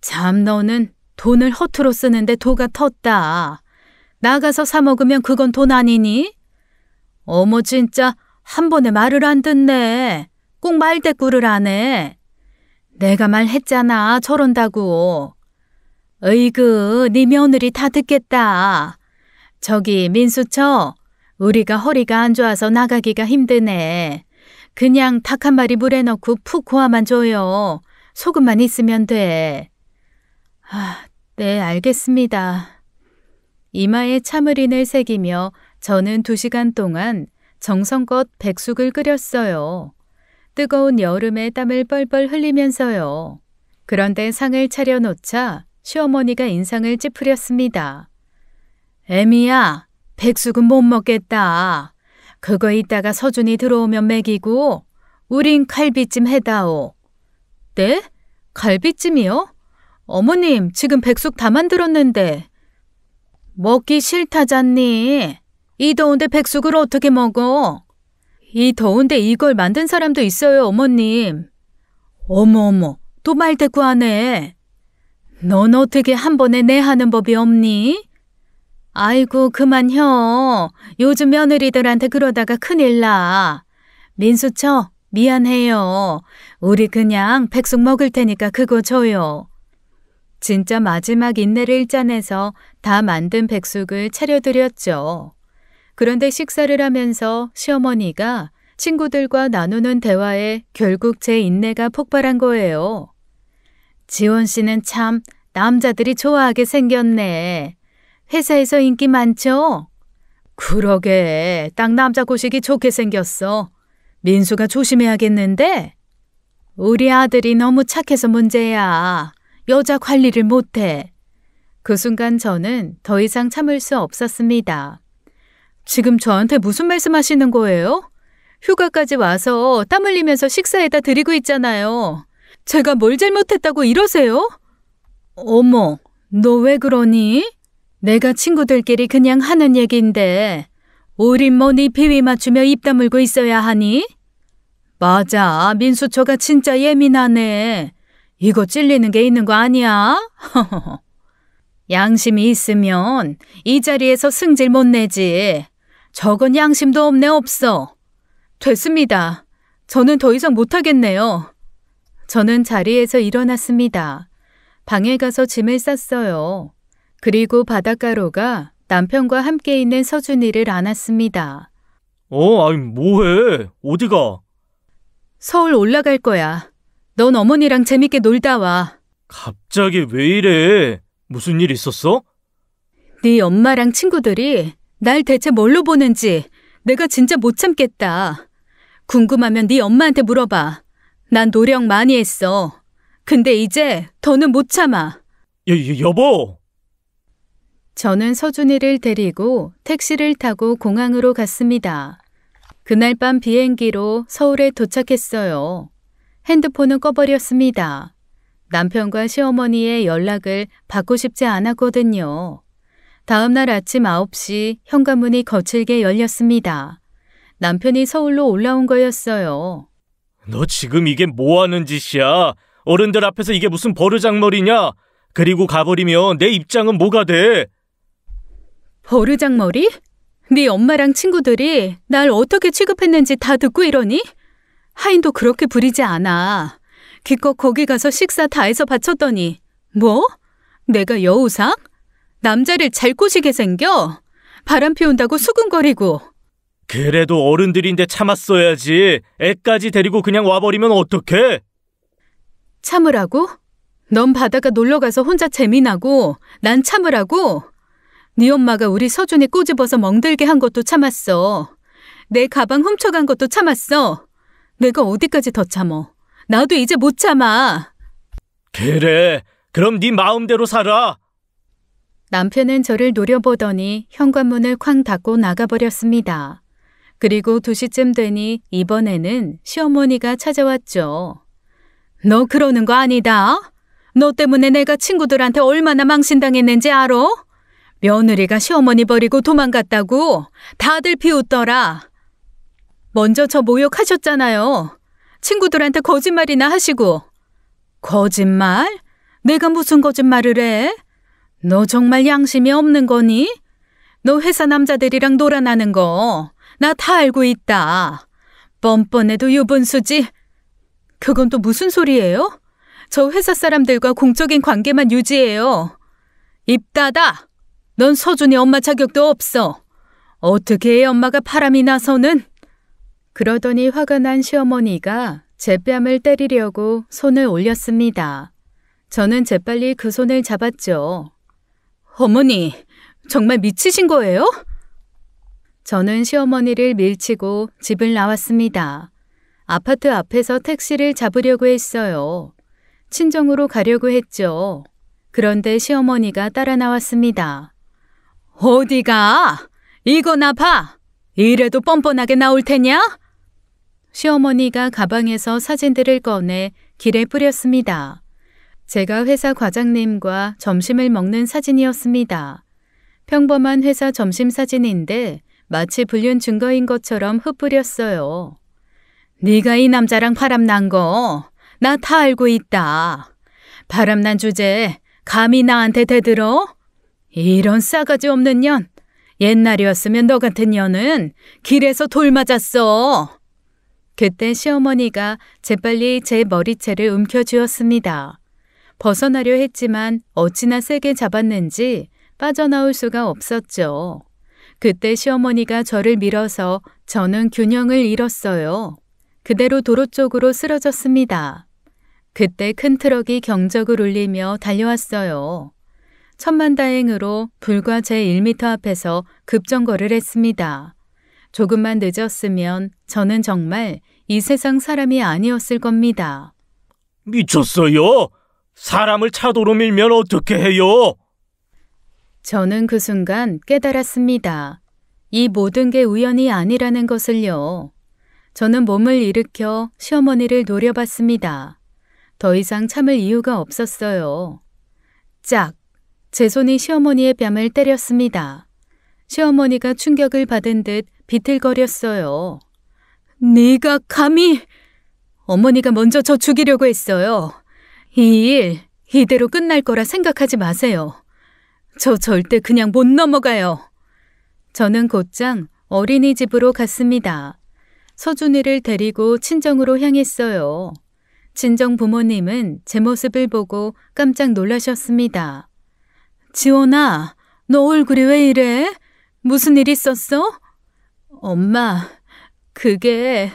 참, 너는 돈을 허투루 쓰는데 도가 텄다. 나가서 사 먹으면 그건 돈 아니니? 어머, 진짜 한 번에 말을 안 듣네. 꼭 말대꾸를 안 해. 내가 말했잖아, 저런다고. 으이그, 네 며느리 다 듣겠다. 저기 민수처, 우리가 허리가 안 좋아서 나가기가 힘드네. 그냥 닭 한 마리 물에 넣고 푹 고아만 줘요. 소금만 있으면 돼. 네, 알겠습니다. 이마에 참으린을 새기며 저는 2시간 동안 정성껏 백숙을 끓였어요. 뜨거운 여름에 땀을 뻘뻘 흘리면서요. 그런데 상을 차려놓자 시어머니가 인상을 찌푸렸습니다. 애미야, 백숙은 못 먹겠다. 그거 이따가 서준이 들어오면 먹이고 우린 갈비찜 해다오. 네? 갈비찜이요? 어머님, 지금 백숙 다 만들었는데. 먹기 싫다잖니. 이 더운데 백숙을 어떻게 먹어? 이 더운데 이걸 만든 사람도 있어요, 어머님. 어머, 또 말대꾸하네. 넌 어떻게 한 번에 내 하는 법이 없니? 아이고, 그만요. 요즘 며느리들한테 그러다가 큰일 나. 민수처, 미안해요. 우리 그냥 백숙 먹을 테니까 그거 줘요. 진짜 마지막 인내를 짜내서 다 만든 백숙을 차려드렸죠. 그런데 식사를 하면서 시어머니가 친구들과 나누는 대화에 결국 제 인내가 폭발한 거예요. 지원 씨는 참 남자들이 좋아하게 생겼네. 회사에서 인기 많죠? 그러게, 딱 남자 고시기 좋게 생겼어. 민수가 조심해야겠는데? 우리 아들이 너무 착해서 문제야. 여자 관리를 못해. 그 순간 저는 더 이상 참을 수 없었습니다. 지금 저한테 무슨 말씀하시는 거예요? 휴가까지 와서 땀 흘리면서 식사에다 드리고 있잖아요. 제가 뭘 잘못했다고 이러세요? 어머, 너 왜 그러니? 내가 친구들끼리 그냥 하는 얘기인데 우린 뭐 네 비위 맞추며 입 다물고 있어야 하니? 맞아, 민수처가 진짜 예민하네. 이거 찔리는 게 있는 거 아니야? 양심이 있으면 이 자리에서 승질 못 내지. 저건 양심도 없네, 없어. 됐습니다. 저는 더 이상 못하겠네요. 저는 자리에서 일어났습니다. 방에 가서 짐을 쌌어요. 그리고 바닷가로가 남편과 함께 있는 서준이를 안았습니다. 아니 뭐해? 어디가? 서울 올라갈 거야. 넌 어머니랑 재밌게 놀다 와. 갑자기 왜 이래? 무슨 일 있었어? 네 엄마랑 친구들이 날 대체 뭘로 보는지 내가 진짜 못 참겠다. 궁금하면 네 엄마한테 물어봐. 난 노력 많이 했어. 근데 이제 더는 못 참아. 여보! 저는 서준이를 데리고 택시를 타고 공항으로 갔습니다. 그날 밤 비행기로 서울에 도착했어요. 핸드폰은 꺼버렸습니다. 남편과 시어머니의 연락을 받고 싶지 않았거든요. 다음 날 아침 9시 현관문이 거칠게 열렸습니다. 남편이 서울로 올라온 거였어요. 너 지금 이게 뭐 하는 짓이야? 어른들 앞에서 이게 무슨 버르장머리냐? 그리고 가버리면 내 입장은 뭐가 돼? 버르장머리? 네 엄마랑 친구들이 날 어떻게 취급했는지 다 듣고 이러니? 하인도 그렇게 부리지 않아. 기껏 거기 가서 식사 다 해서 바쳤더니 뭐? 내가 여우상? 남자를 잘 꼬시게 생겨? 바람 피운다고 수근거리고. 그래도 어른들인데 참았어야지. 애까지 데리고 그냥 와버리면 어떡해? 참으라고? 넌 바다가 놀러가서 혼자 재미나고 난 참으라고? 네 엄마가 우리 서준이 꼬집어서 멍들게 한 것도 참았어. 내 가방 훔쳐간 것도 참았어. 내가 어디까지 더 참어? 나도 이제 못 참아. 그래, 그럼 네 마음대로 살아. 남편은 저를 노려보더니 현관문을 쾅 닫고 나가버렸습니다. 그리고 2시쯤 되니 이번에는 시어머니가 찾아왔죠. 너 그러는 거 아니다. 너 때문에 내가 친구들한테 얼마나 망신당했는지 알아? 며느리가 시어머니 버리고 도망갔다고 다들 비웃더라. 먼저 저 모욕하셨잖아요. 친구들한테 거짓말이나 하시고. 거짓말? 내가 무슨 거짓말을 해? 너 정말 양심이 없는 거니? 너 회사 남자들이랑 놀아나는 거 나 다 알고 있다. 뻔뻔해도 유분수지. 그건 또 무슨 소리예요? 저 회사 사람들과 공적인 관계만 유지해요. 입 닫아. 넌 서준이 엄마 자격도 없어. 어떻게 애 엄마가 바람이 나서는? 그러더니 화가 난 시어머니가 제 뺨을 때리려고 손을 올렸습니다. 저는 재빨리 그 손을 잡았죠. 어머니, 정말 미치신 거예요? 저는 시어머니를 밀치고 집을 나왔습니다. 아파트 앞에서 택시를 잡으려고 했어요. 친정으로 가려고 했죠. 그런데 시어머니가 따라 나왔습니다. 어디가? 이거나 봐. 이래도 뻔뻔하게 나올 테냐? 시어머니가 가방에서 사진들을 꺼내 길에 뿌렸습니다. 제가 회사 과장님과 점심을 먹는 사진이었습니다. 평범한 회사 점심 사진인데 마치 불륜 증거인 것처럼 흩뿌렸어요. 네가 이 남자랑 바람난 거 나 다 알고 있다. 바람난 주제 감히 나한테 대들어? 이런 싸가지 없는 년. 옛날이었으면 너 같은 년은 길에서 돌 맞았어. 그때 시어머니가 재빨리 제 머리채를 움켜쥐었습니다. 벗어나려 했지만 어찌나 세게 잡았는지 빠져나올 수가 없었죠. 그때 시어머니가 저를 밀어서 저는 균형을 잃었어요. 그대로 도로 쪽으로 쓰러졌습니다. 그때 큰 트럭이 경적을 울리며 달려왔어요. 천만다행으로 불과 제 1m 앞에서 급정거를 했습니다. 조금만 늦었으면 저는 정말 이 세상 사람이 아니었을 겁니다. 미쳤어요? 사람을 차도로 밀면 어떻게 해요? 저는 그 순간 깨달았습니다. 이 모든 게 우연이 아니라는 것을요. 저는 몸을 일으켜 시어머니를 노려봤습니다. 더 이상 참을 이유가 없었어요. 짝! 제 손이 시어머니의 뺨을 때렸습니다. 시어머니가 충격을 받은 듯 비틀거렸어요. 네가 감히! 어머니가 먼저 저 죽이려고 했어요. 이 일 이대로 끝날 거라 생각하지 마세요. 저 절대 그냥 못 넘어가요. 저는 곧장 어린이집으로 갔습니다. 서준이를 데리고 친정으로 향했어요. 친정 부모님은 제 모습을 보고 깜짝 놀라셨습니다. 지원아, 너 얼굴이 왜 이래? 무슨 일 있었어? 엄마, 그게...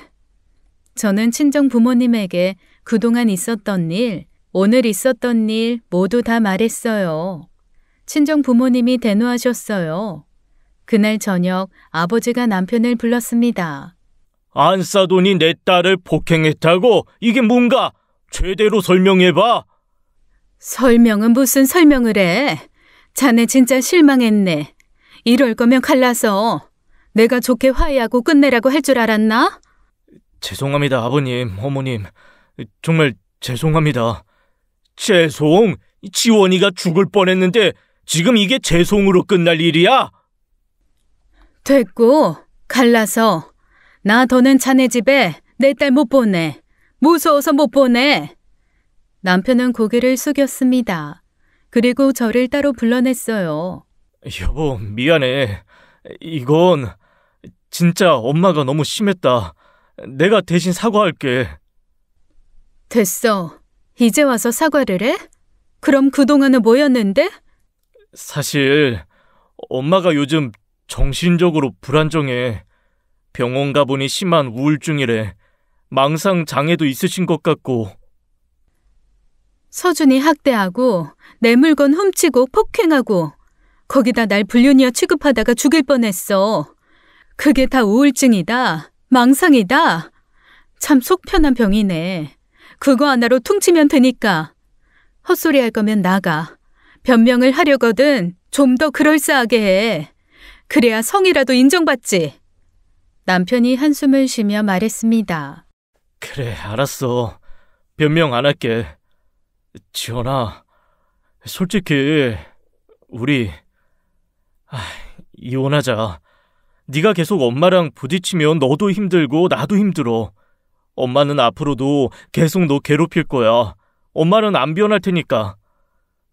저는 친정 부모님에게 그동안 있었던 일, 오늘 있었던 일 모두 다 말했어요. 친정 부모님이 대노하셨어요. 그날 저녁 아버지가 남편을 불렀습니다. 안 싸더니 내 딸을 폭행했다고? 이게 뭔가? 제대로 설명해봐. 설명은 무슨 설명을 해? 자네 진짜 실망했네. 이럴 거면 갈라서 내가 좋게 화해하고 끝내라고 할 줄 알았나? 죄송합니다, 아버님, 어머님. 정말 죄송합니다. 죄송? 지원이가 죽을 뻔했는데 지금 이게 죄송으로 끝날 일이야? 됐고, 갈라서. 나 더는 자네 집에 내 딸 못 보내. 무서워서 못 보내. 남편은 고개를 숙였습니다. 그리고 저를 따로 불러냈어요. 여보, 미안해. 이건 진짜 엄마가 너무 심했다. 내가 대신 사과할게. 됐어. 이제 와서 사과를 해? 그럼 그동안은 뭐였는데? 사실 엄마가 요즘 정신적으로 불안정해. 병원 가보니 심한 우울증이래. 망상 장애도 있으신 것 같고. 서준이 학대하고 내 물건 훔치고 폭행하고 거기다 날 불륜이어 취급하다가 죽일 뻔했어. 그게 다 우울증이다. 망상이다. 참 속 편한 병이네. 그거 하나로 퉁치면 되니까. 헛소리 할 거면 나가. 변명을 하려거든 좀 더 그럴싸하게 해. 그래야 성이라도 인정받지. 남편이 한숨을 쉬며 말했습니다. 그래, 알았어. 변명 안 할게. 지원아, 솔직히 우리 이혼하자. 네가 계속 엄마랑 부딪히면 너도 힘들고 나도 힘들어. 엄마는 앞으로도 계속 너 괴롭힐 거야. 엄마는 안 변할 테니까.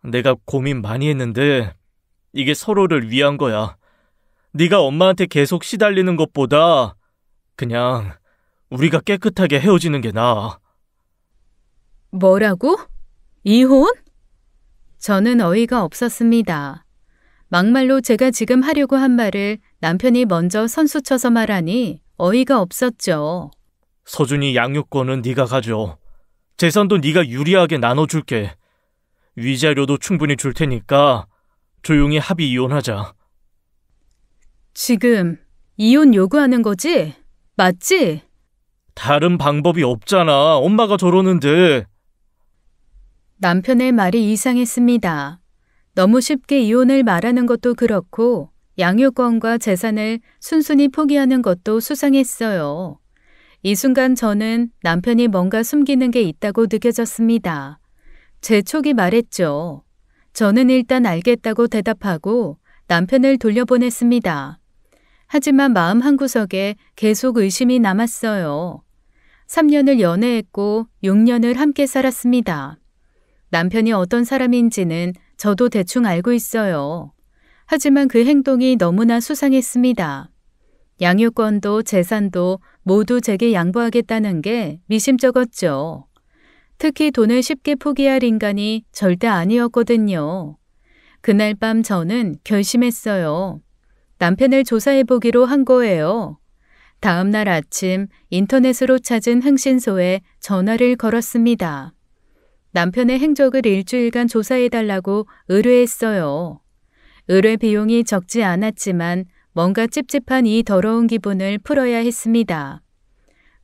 내가 고민 많이 했는데 이게 서로를 위한 거야. 네가 엄마한테 계속 시달리는 것보다 그냥 우리가 깨끗하게 헤어지는 게 나아. 뭐라고? 이혼? 저는 어이가 없었습니다. 막말로 제가 지금 하려고 한 말을 남편이 먼저 선수쳐서 말하니 어이가 없었죠. 서준이 양육권은 네가 가져. 재산도 네가 유리하게 나눠줄게. 위자료도 충분히 줄 테니까 조용히 합의 이혼하자. 지금 이혼 요구하는 거지? 맞지? 다른 방법이 없잖아. 엄마가 저러는데. 남편의 말이 이상했습니다. 너무 쉽게 이혼을 말하는 것도 그렇고 양육권과 재산을 순순히 포기하는 것도 수상했어요. 이 순간 저는 남편이 뭔가 숨기는 게 있다고 느껴졌습니다. 제 촉이 말했죠. 저는 일단 알겠다고 대답하고 남편을 돌려보냈습니다. 하지만 마음 한구석에 계속 의심이 남았어요. 3년을 연애했고 6년을 함께 살았습니다. 남편이 어떤 사람인지는 저도 대충 알고 있어요. 하지만 그 행동이 너무나 수상했습니다. 양육권도 재산도 모두 제게 양보하겠다는 게 미심쩍었죠. 특히 돈을 쉽게 포기할 인간이 절대 아니었거든요. 그날 밤 저는 결심했어요. 남편을 조사해보기로 한 거예요. 다음 날 아침 인터넷으로 찾은 흥신소에 전화를 걸었습니다. 남편의 행적을 일주일간 조사해달라고 의뢰했어요. 의뢰 비용이 적지 않았지만 뭔가 찝찝한 이 더러운 기분을 풀어야 했습니다.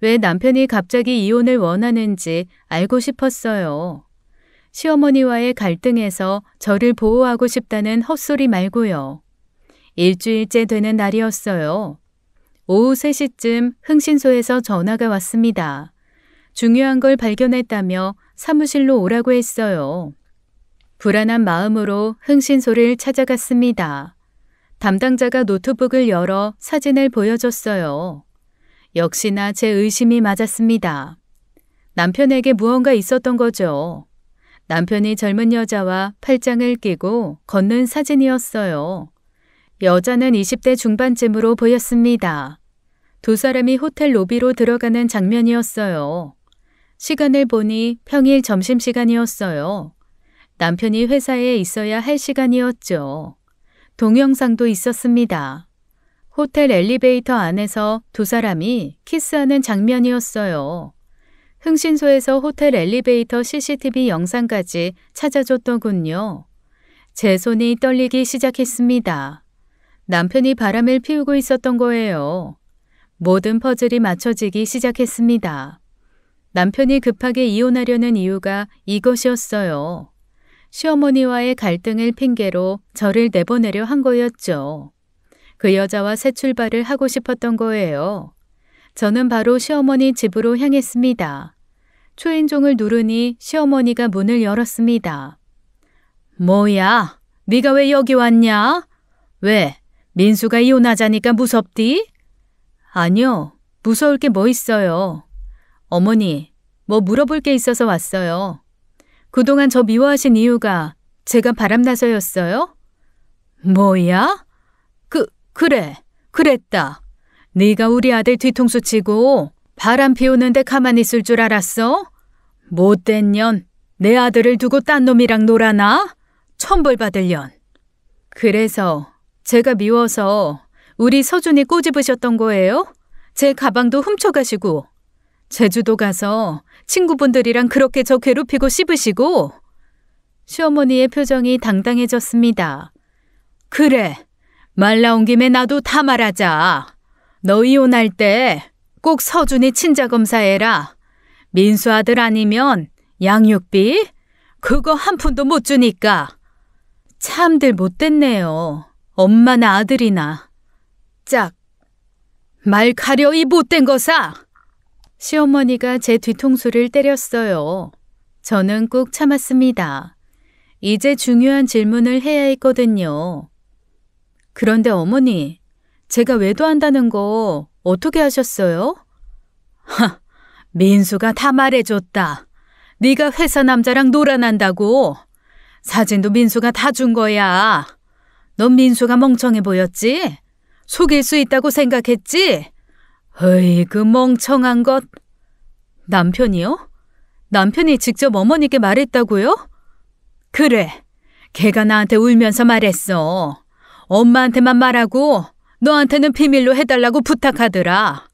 왜 남편이 갑자기 이혼을 원하는지 알고 싶었어요. 시어머니와의 갈등에서 저를 보호하고 싶다는 헛소리 말고요. 일주일째 되는 날이었어요. 오후 3시쯤 흥신소에서 전화가 왔습니다. 중요한 걸 발견했다며 사무실로 오라고 했어요. 불안한 마음으로 흥신소를 찾아갔습니다. 담당자가 노트북을 열어 사진을 보여줬어요. 역시나 제 의심이 맞았습니다. 남편에게 무언가 있었던 거죠. 남편이 젊은 여자와 팔짱을 끼고 걷는 사진이었어요. 여자는 20대 중반쯤으로 보였습니다. 두 사람이 호텔 로비로 들어가는 장면이었어요. 시간을 보니 평일 점심시간이었어요. 남편이 회사에 있어야 할 시간이었죠. 동영상도 있었습니다. 호텔 엘리베이터 안에서 두 사람이 키스하는 장면이었어요. 흥신소에서 호텔 엘리베이터 CCTV 영상까지 찾아줬더군요. 제 손이 떨리기 시작했습니다. 남편이 바람을 피우고 있었던 거예요. 모든 퍼즐이 맞춰지기 시작했습니다. 남편이 급하게 이혼하려는 이유가 이것이었어요. 시어머니와의 갈등을 핑계로 저를 내보내려 한 거였죠. 그 여자와 새 출발을 하고 싶었던 거예요. 저는 바로 시어머니 집으로 향했습니다. 초인종을 누르니 시어머니가 문을 열었습니다. 뭐야? 네가 왜 여기 왔냐? 왜? 민수가 이혼하자니까 무섭디? 아니요. 무서울 게 뭐 있어요. 어머니, 뭐 물어볼 게 있어서 왔어요. 그동안 저 미워하신 이유가 제가 바람나서였어요? 뭐야? 그래. 그랬다. 네가 우리 아들 뒤통수 치고 바람 피우는데 가만히 있을 줄 알았어? 못된 년, 내 아들을 두고 딴 놈이랑 놀아나? 천벌받을 년. 그래서 제가 미워서 우리 서준이 꼬집으셨던 거예요? 제 가방도 훔쳐가시고 제주도 가서 친구분들이랑 그렇게 저 괴롭히고 씹으시고. 시어머니의 표정이 당당해졌습니다. 그래, 말 나온 김에 나도 다 말하자. 너 이혼할 때 꼭 서준이 친자검사해라. 민수 아들 아니면 양육비? 그거 한 푼도 못 주니까. 참들 못됐네요. 엄마나 아들이나. 짝. 말 가려 이 못된 거사. 시어머니가 제 뒤통수를 때렸어요. 저는 꾹 참았습니다. 이제 중요한 질문을 해야 했거든요. 그런데 어머니, 제가 외도한다는 거 어떻게 하셨어요? 민수가 다 말해줬다. 네가 회사 남자랑 놀아난다고. 사진도 민수가 다 준 거야. 넌 민수가 멍청해 보였지? 속일 수 있다고 생각했지? 어이, 그 멍청한 것. 남편이요? 남편이 직접 어머니께 말했다고요? 그래, 걔가 나한테 울면서 말했어. 엄마한테만 말하고 너한테는 비밀로 해달라고 부탁하더라.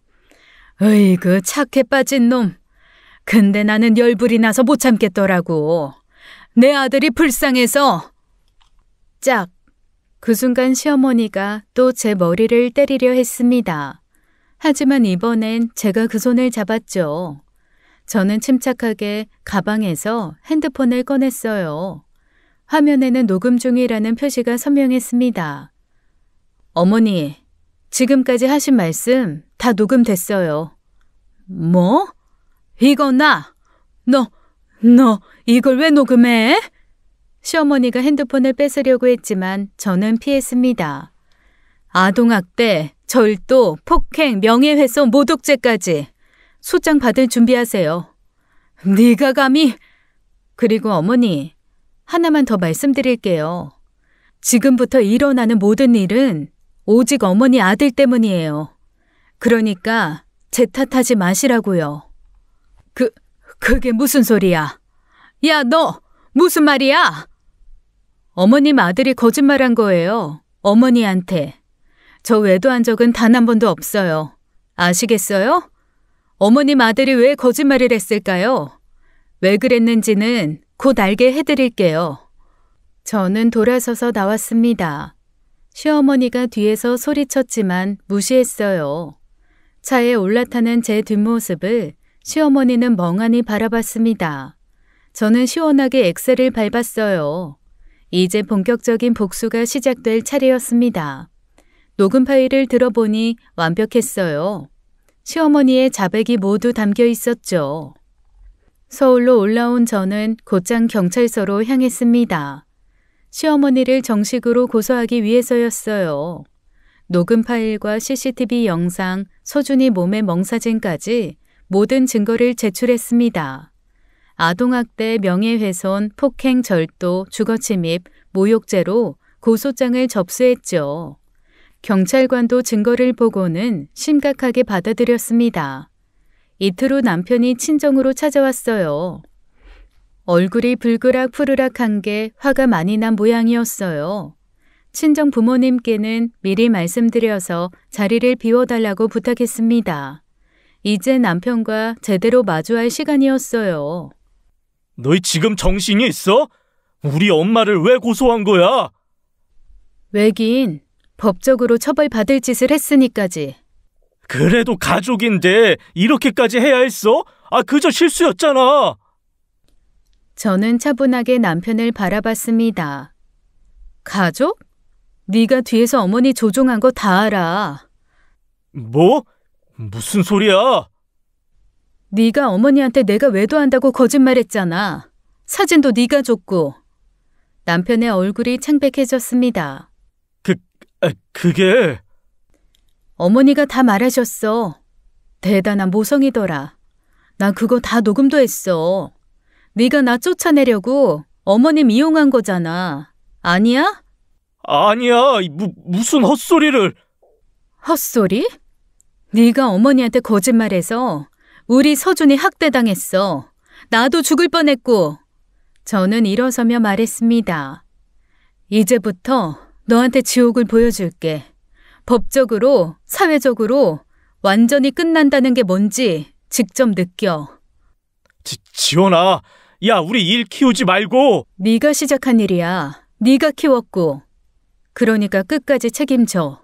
으이그 착해 빠진 놈. 근데 나는 열불이 나서 못 참겠더라고. 내 아들이 불쌍해서. 짝. 그 순간 시어머니가 또 제 머리를 때리려 했습니다. 하지만 이번엔 제가 그 손을 잡았죠. 저는 침착하게 가방에서 핸드폰을 꺼냈어요. 화면에는 녹음 중이라는 표시가 선명했습니다. 어머니, 지금까지 하신 말씀 다 녹음됐어요. 뭐? 이거 너 이걸 왜 녹음해? 시어머니가 핸드폰을 뺏으려고 했지만 저는 피했습니다. 아동학대, 절도, 폭행, 명예훼손, 모독죄까지 소장 받을 준비하세요. 네가 감히. 그리고 어머니, 하나만 더 말씀드릴게요. 지금부터 일어나는 모든 일은 오직 어머니 아들 때문이에요. 그러니까 제 탓하지 마시라고요. 그게 무슨 소리야? 야, 너 무슨 말이야? 어머님 아들이 거짓말한 거예요. 어머니한테. 저 외도한 적은 단 한 번도 없어요. 아시겠어요? 어머님 아들이 왜 거짓말을 했을까요? 왜 그랬는지는 곧 알게 해드릴게요. 저는 돌아서서 나왔습니다. 시어머니가 뒤에서 소리쳤지만 무시했어요. 차에 올라타는 제 뒷모습을 시어머니는 멍하니 바라봤습니다. 저는 시원하게 엑셀을 밟았어요. 이제 본격적인 복수가 시작될 차례였습니다. 녹음 파일을 들어보니 완벽했어요. 시어머니의 자백이 모두 담겨 있었죠. 서울로 올라온 저는 곧장 경찰서로 향했습니다. 시어머니를 정식으로 고소하기 위해서였어요. 녹음 파일과 CCTV 영상, 서준이 몸의 멍사진까지 모든 증거를 제출했습니다. 아동학대, 명예훼손, 폭행, 절도, 주거침입, 모욕죄로 고소장을 접수했죠. 경찰관도 증거를 보고는 심각하게 받아들였습니다. 이틀 후 남편이 친정으로 찾아왔어요. 얼굴이 불그락 푸르락한 게 화가 많이 난 모양이었어요. 친정 부모님께는 미리 말씀드려서 자리를 비워달라고 부탁했습니다. 이제 남편과 제대로 마주할 시간이었어요. 너희 지금 정신이 있어? 우리 엄마를 왜 고소한 거야? 왜긴 법적으로 처벌받을 짓을 했으니까지. 그래도 가족인데 이렇게까지 해야 했어? 그저 실수였잖아. 저는 차분하게 남편을 바라봤습니다. 가족? 네가 뒤에서 어머니 조종한 거 다 알아. 뭐? 무슨 소리야? 네가 어머니한테 내가 외도한다고 거짓말했잖아. 사진도 네가 줬고. 남편의 얼굴이 창백해졌습니다. 그게... 어머니가 다 말하셨어. 대단한 모성이더라. 나 그거 다 녹음도 했어. 네가 나 쫓아내려고 어머님 이용한 거잖아. 아니야? 아니야, 무슨 헛소리를... 헛소리? 네가 어머니한테 거짓말해서 우리 서준이 학대당했어. 나도 죽을 뻔했고. 저는 일어서며 말했습니다. 이제부터 너한테 지옥을 보여줄게. 법적으로, 사회적으로 완전히 끝난다는 게 뭔지 직접 느껴. 지원아, 야, 우리 일 키우지 말고. 네가 시작한 일이야. 네가 키웠고. 그러니까 끝까지 책임져.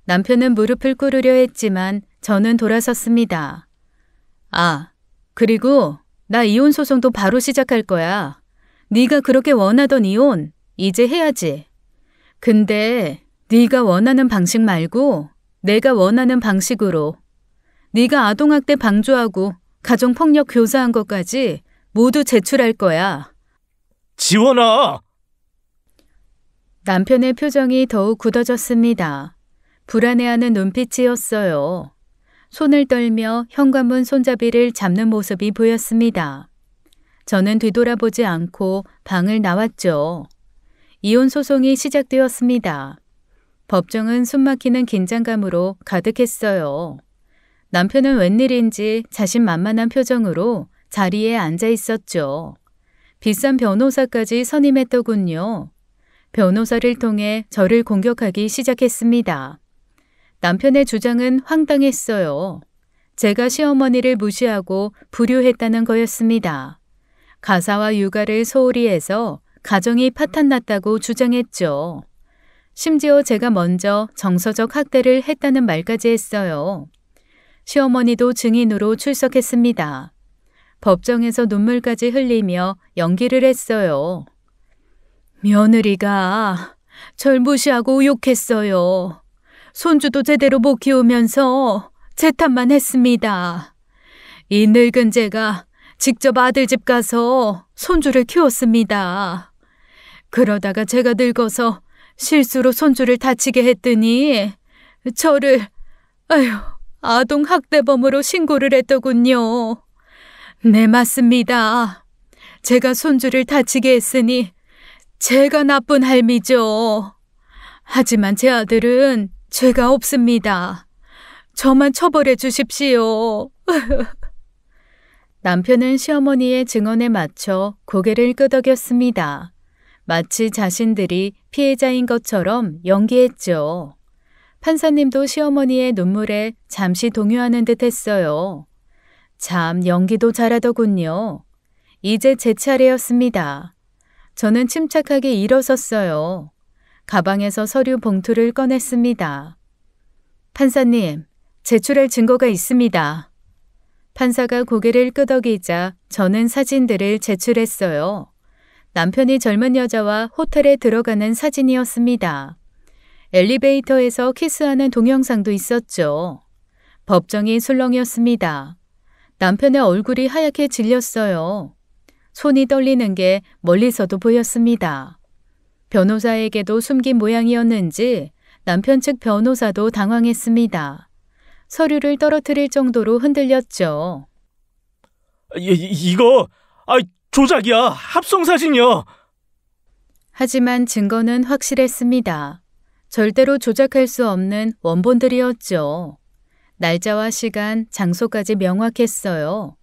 남편은 무릎을 꿇으려 했지만 저는 돌아섰습니다. 아, 그리고 나 이혼 소송도 바로 시작할 거야. 네가 그렇게 원하던 이혼 이제 해야지. 근데 네가 원하는 방식 말고 내가 원하는 방식으로. 네가 아동학대 방조하고 가정폭력 교사한 것까지 모두 제출할 거야. 지원아! 남편의 표정이 더욱 굳어졌습니다. 불안해하는 눈빛이었어요. 손을 떨며 현관문 손잡이를 잡는 모습이 보였습니다. 저는 뒤돌아보지 않고 방을 나왔죠. 이혼 소송이 시작되었습니다. 법정은 숨막히는 긴장감으로 가득했어요. 남편은 웬일인지 자신만만한 표정으로 자리에 앉아 있었죠. 비싼 변호사까지 선임했더군요. 변호사를 통해 저를 공격하기 시작했습니다. 남편의 주장은 황당했어요. 제가 시어머니를 무시하고 불효했다는 거였습니다. 가사와 육아를 소홀히 해서 가정이 파탄났다고 주장했죠. 심지어 제가 먼저 정서적 학대를 했다는 말까지 했어요. 시어머니도 증인으로 출석했습니다. 법정에서 눈물까지 흘리며 연기를 했어요. 며느리가 절 무시하고 욕했어요. 손주도 제대로 못 키우면서 제 탓만 했습니다. 이 늙은 제가 직접 아들 집 가서 손주를 키웠습니다. 그러다가 제가 늙어서 실수로 손주를 다치게 했더니 저를 아동 학대범으로 신고를 했더군요. 네, 맞습니다. 제가 손주를 다치게 했으니 제가 나쁜 할미죠. 하지만 제 아들은 죄가 없습니다. 저만 처벌해 주십시오. 남편은 시어머니의 증언에 맞춰 고개를 끄덕였습니다. 마치 자신들이 피해자인 것처럼 연기했죠. 판사님도 시어머니의 눈물에 잠시 동요하는 듯 했어요. 참 연기도 잘하더군요. 이제 제 차례였습니다. 저는 침착하게 일어섰어요. 가방에서 서류 봉투를 꺼냈습니다. 판사님, 제출할 증거가 있습니다. 판사가 고개를 끄덕이자 저는 사진들을 제출했어요. 남편이 젊은 여자와 호텔에 들어가는 사진이었습니다. 엘리베이터에서 키스하는 동영상도 있었죠. 법정이 술렁이었습니다. 남편의 얼굴이 하얗게 질렸어요. 손이 떨리는 게 멀리서도 보였습니다. 변호사에게도 숨긴 모양이었는지 남편 측 변호사도 당황했습니다. 서류를 떨어뜨릴 정도로 흔들렸죠. 이거 조작이야. 합성사진이야. 하지만 증거는 확실했습니다. 절대로 조작할 수 없는 원본들이었죠. 날짜와 시간, 장소까지 명확했어요.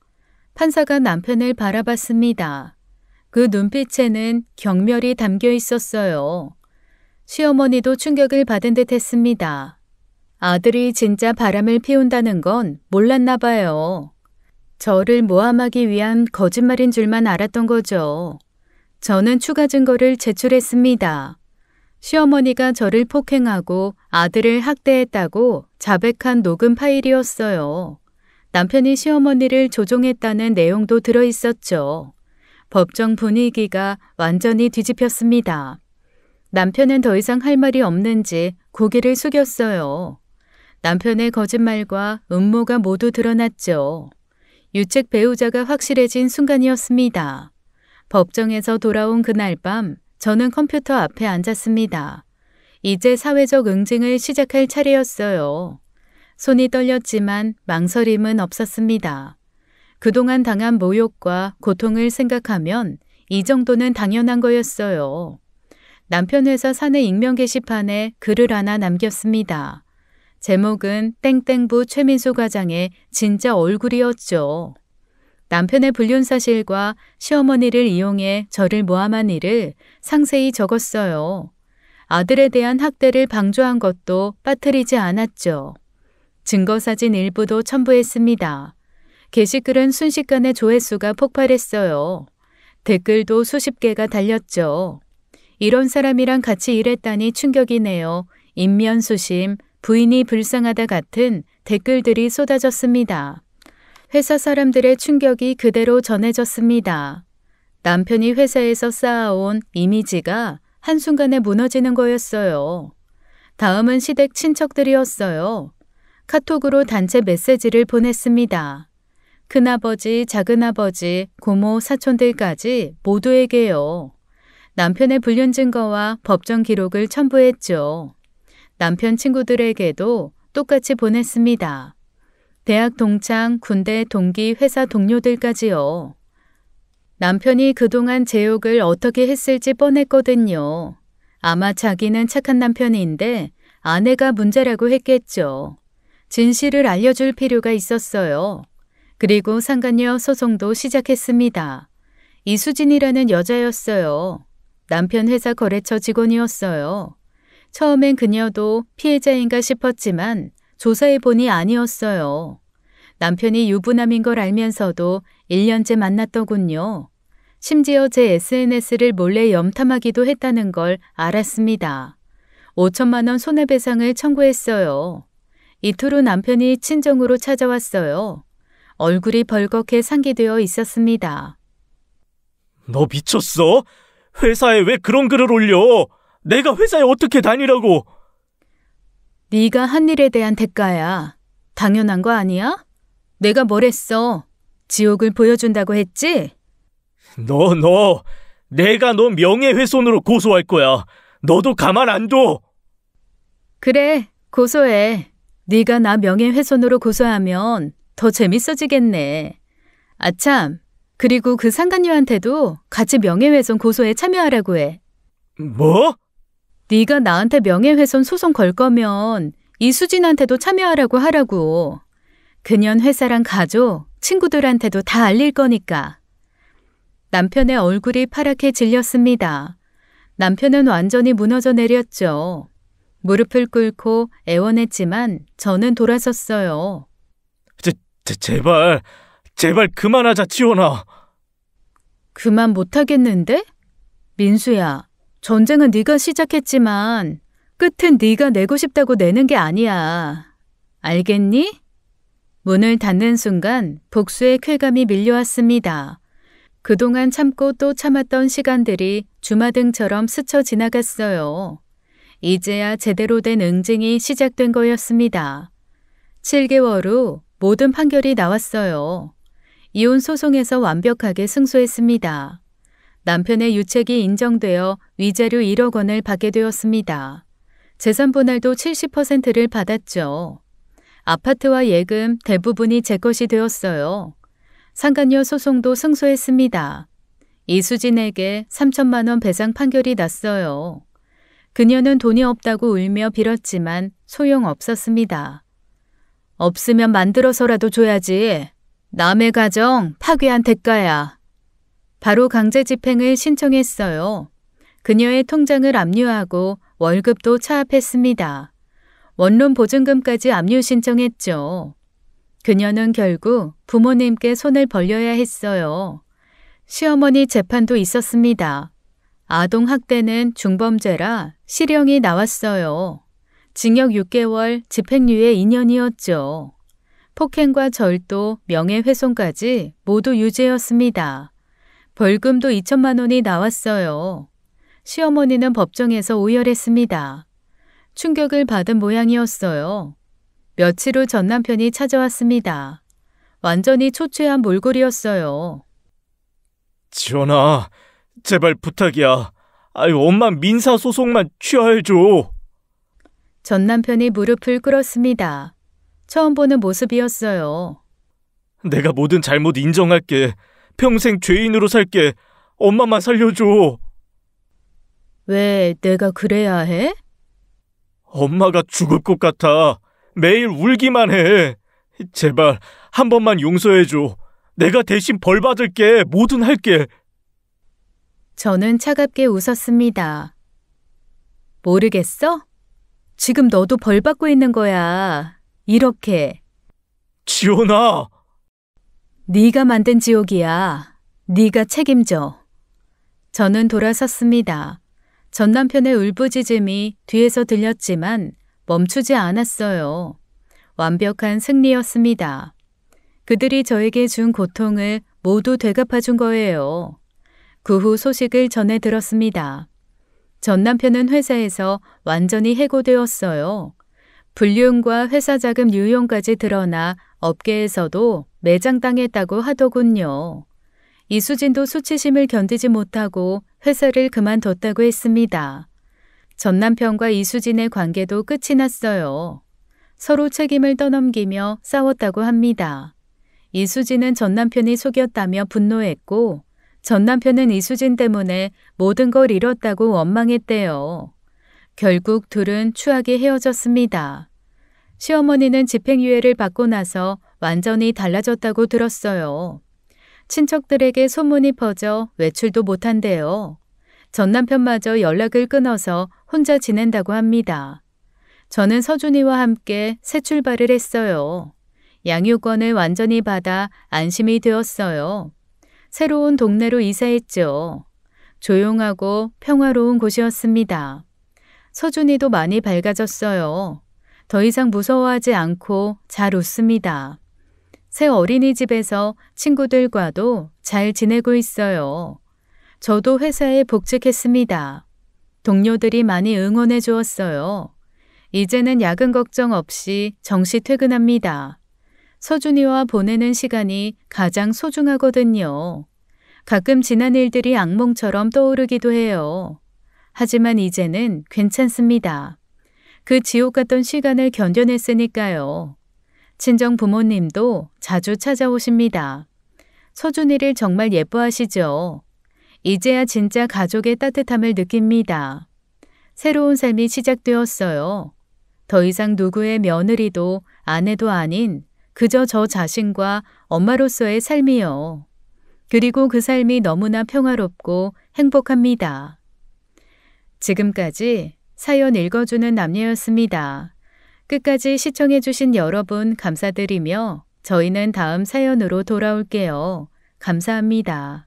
판사가 남편을 바라봤습니다. 그 눈빛에는 경멸이 담겨 있었어요. 시어머니도 충격을 받은 듯 했습니다. 아들이 진짜 바람을 피운다는 건 몰랐나 봐요. 저를 모함하기 위한 거짓말인 줄만 알았던 거죠. 저는 추가 증거를 제출했습니다. 시어머니가 저를 폭행하고 아들을 학대했다고 자백한 녹음 파일이었어요. 남편이 시어머니를 조종했다는 내용도 들어있었죠. 법정 분위기가 완전히 뒤집혔습니다. 남편은 더 이상 할 말이 없는지 고개를 숙였어요. 남편의 거짓말과 음모가 모두 드러났죠. 유책 배우자가 확실해진 순간이었습니다. 법정에서 돌아온 그날 밤 저는 컴퓨터 앞에 앉았습니다. 이제 사회적 응징을 시작할 차례였어요. 손이 떨렸지만 망설임은 없었습니다. 그동안 당한 모욕과 고통을 생각하면 이 정도는 당연한 거였어요. 남편 회사 사내 익명 게시판에 글을 하나 남겼습니다. 제목은 땡땡부 최민수 과장의 진짜 얼굴이었죠. 남편의 불륜 사실과 시어머니를 이용해 저를 모함한 일을 상세히 적었어요. 아들에 대한 학대를 방조한 것도 빠뜨리지 않았죠. 증거사진 일부도 첨부했습니다. 게시글은 순식간에 조회수가 폭발했어요. 댓글도 수십 개가 달렸죠. 이런 사람이랑 같이 일했다니 충격이네요. 인면수심, 부인이 불쌍하다 같은 댓글들이 쏟아졌습니다. 회사 사람들의 충격이 그대로 전해졌습니다. 남편이 회사에서 쌓아온 이미지가 한순간에 무너지는 거였어요. 다음은 시댁 친척들이었어요. 카톡으로 단체 메시지를 보냈습니다. 큰아버지, 작은아버지, 고모, 사촌들까지 모두에게요. 남편의 불륜 증거와 법정 기록을 첨부했죠. 남편 친구들에게도 똑같이 보냈습니다. 대학 동창, 군대 동기, 회사 동료들까지요. 남편이 그동안 제 욕을 어떻게 했을지 뻔했거든요. 아마 자기는 착한 남편인데 아내가 문제라고 했겠죠. 진실을 알려줄 필요가 있었어요. 그리고 상간녀 소송도 시작했습니다. 이수진이라는 여자였어요. 남편 회사 거래처 직원이었어요. 처음엔 그녀도 피해자인가 싶었지만 조사해보니 아니었어요. 남편이 유부남인 걸 알면서도 1년째 만났더군요. 심지어 제 SNS를 몰래 염탐하기도 했다는 걸 알았습니다. 5천만 원 손해배상을 청구했어요. 이틀 후 남편이 친정으로 찾아왔어요. 얼굴이 벌겋게 상기되어 있었습니다. 너 미쳤어? 회사에 왜 그런 글을 올려? 내가 회사에 어떻게 다니라고? 네가 한 일에 대한 대가야. 당연한 거 아니야? 내가 뭘 했어? 지옥을 보여준다고 했지? 내가 너 명예훼손으로 고소할 거야. 너도 가만 안 둬. 그래, 고소해. 네가 나 명예훼손으로 고소하면 더 재밌어지겠네. 아참, 그리고 그 상간녀한테도 같이 명예훼손 고소에 참여하라고 해. 뭐? 네가 나한테 명예훼손 소송 걸 거면 이수진한테도 참여하라고 하라고. 그년 회사랑 가족, 친구들한테도 다 알릴 거니까. 남편의 얼굴이 파랗게 질렸습니다. 남편은 완전히 무너져 내렸죠. 무릎을 꿇고 애원했지만 저는 돌아섰어요. 제발 그만하자, 지원아. 그만 못하겠는데? 민수야, 전쟁은 네가 시작했지만 끝은 네가 내고 싶다고 내는 게 아니야. 알겠니? 문을 닫는 순간 복수의 쾌감이 밀려왔습니다. 그동안 참고 또 참았던 시간들이 주마등처럼 스쳐 지나갔어요. 이제야 제대로 된 응징이 시작된 거였습니다. 7개월 후 모든 판결이 나왔어요. 이혼 소송에서 완벽하게 승소했습니다. 남편의 유책이 인정되어 위자료 1억 원을 받게 되었습니다. 재산 분할도 70%를 받았죠. 아파트와 예금 대부분이 제 것이 되었어요. 상간녀 소송도 승소했습니다. 이수진에게 3천만 원 배상 판결이 났어요. 그녀는 돈이 없다고 울며 빌었지만 소용없었습니다. 없으면 만들어서라도 줘야지. 남의 가정 파괴한 대가야. 바로 강제 집행을 신청했어요. 그녀의 통장을 압류하고 월급도 차압했습니다. 원룸 보증금까지 압류 신청했죠. 그녀는 결국 부모님께 손을 벌려야 했어요. 시어머니 재판도 있었습니다. 아동학대는 중범죄라 실형이 나왔어요. 징역 6개월, 집행유예 2년이었죠. 폭행과 절도, 명예훼손까지 모두 유죄였습니다. 벌금도 2천만 원이 나왔어요. 시어머니는 법정에서 오열했습니다. 충격을 받은 모양이었어요. 며칠 후 전 남편이 찾아왔습니다. 완전히 초췌한 몰골이었어요. 지원아, 제발 부탁이야. 엄마 민사소송만 취하해줘. 전 남편이 무릎을 꿇었습니다. 처음 보는 모습이었어요. 내가 모든 잘못 인정할게. 평생 죄인으로 살게. 엄마만 살려줘. 왜 내가 그래야 해? 엄마가 죽을 것 같아. 매일 울기만 해. 제발 한 번만 용서해줘. 내가 대신 벌 받을게. 뭐든 할게. 저는 차갑게 웃었습니다. 모르겠어? 지금 너도 벌 받고 있는 거야. 이렇게. 지원아! 네가 만든 지옥이야. 네가 책임져. 저는 돌아섰습니다. 전 남편의 울부짖음이 뒤에서 들렸지만 멈추지 않았어요. 완벽한 승리였습니다. 그들이 저에게 준 고통을 모두 되갚아준 거예요. 그 후 소식을 전해 들었습니다. 전 남편은 회사에서 완전히 해고되었어요. 불륜과 회사 자금 유용까지 드러나 업계에서도 매장당했다고 하더군요. 이수진도 수치심을 견디지 못하고 회사를 그만뒀다고 했습니다. 전 남편과 이수진의 관계도 끝이 났어요. 서로 책임을 떠넘기며 싸웠다고 합니다. 이수진은 전 남편이 속였다며 분노했고 전 남편은 이수진 때문에 모든 걸 잃었다고 원망했대요. 결국 둘은 추하게 헤어졌습니다. 시어머니는 집행유예를 받고 나서 완전히 달라졌다고 들었어요. 친척들에게 소문이 퍼져 외출도 못한대요. 전 남편마저 연락을 끊어서 혼자 지낸다고 합니다. 저는 서준이와 함께 새 출발을 했어요. 양육권을 완전히 받아 안심이 되었어요. 새로운 동네로 이사했죠. 조용하고 평화로운 곳이었습니다. 서준이도 많이 밝아졌어요. 더 이상 무서워하지 않고 잘 웃습니다. 새 어린이집에서 친구들과도 잘 지내고 있어요. 저도 회사에 복직했습니다. 동료들이 많이 응원해 주었어요. 이제는 야근 걱정 없이 정시 퇴근합니다. 서준이와 보내는 시간이 가장 소중하거든요. 가끔 지난 일들이 악몽처럼 떠오르기도 해요. 하지만 이제는 괜찮습니다. 그 지옥 같던 시간을 견뎌냈으니까요. 친정 부모님도 자주 찾아오십니다. 서준이를 정말 예뻐하시죠. 이제야 진짜 가족의 따뜻함을 느낍니다. 새로운 삶이 시작되었어요. 더 이상 누구의 며느리도 아내도 아닌 그저 저 자신과 엄마로서의 삶이요. 그리고 그 삶이 너무나 평화롭고 행복합니다. 지금까지 사연 읽어주는 남녀였습니다. 끝까지 시청해주신 여러분 감사드리며 저희는 다음 사연으로 돌아올게요. 감사합니다.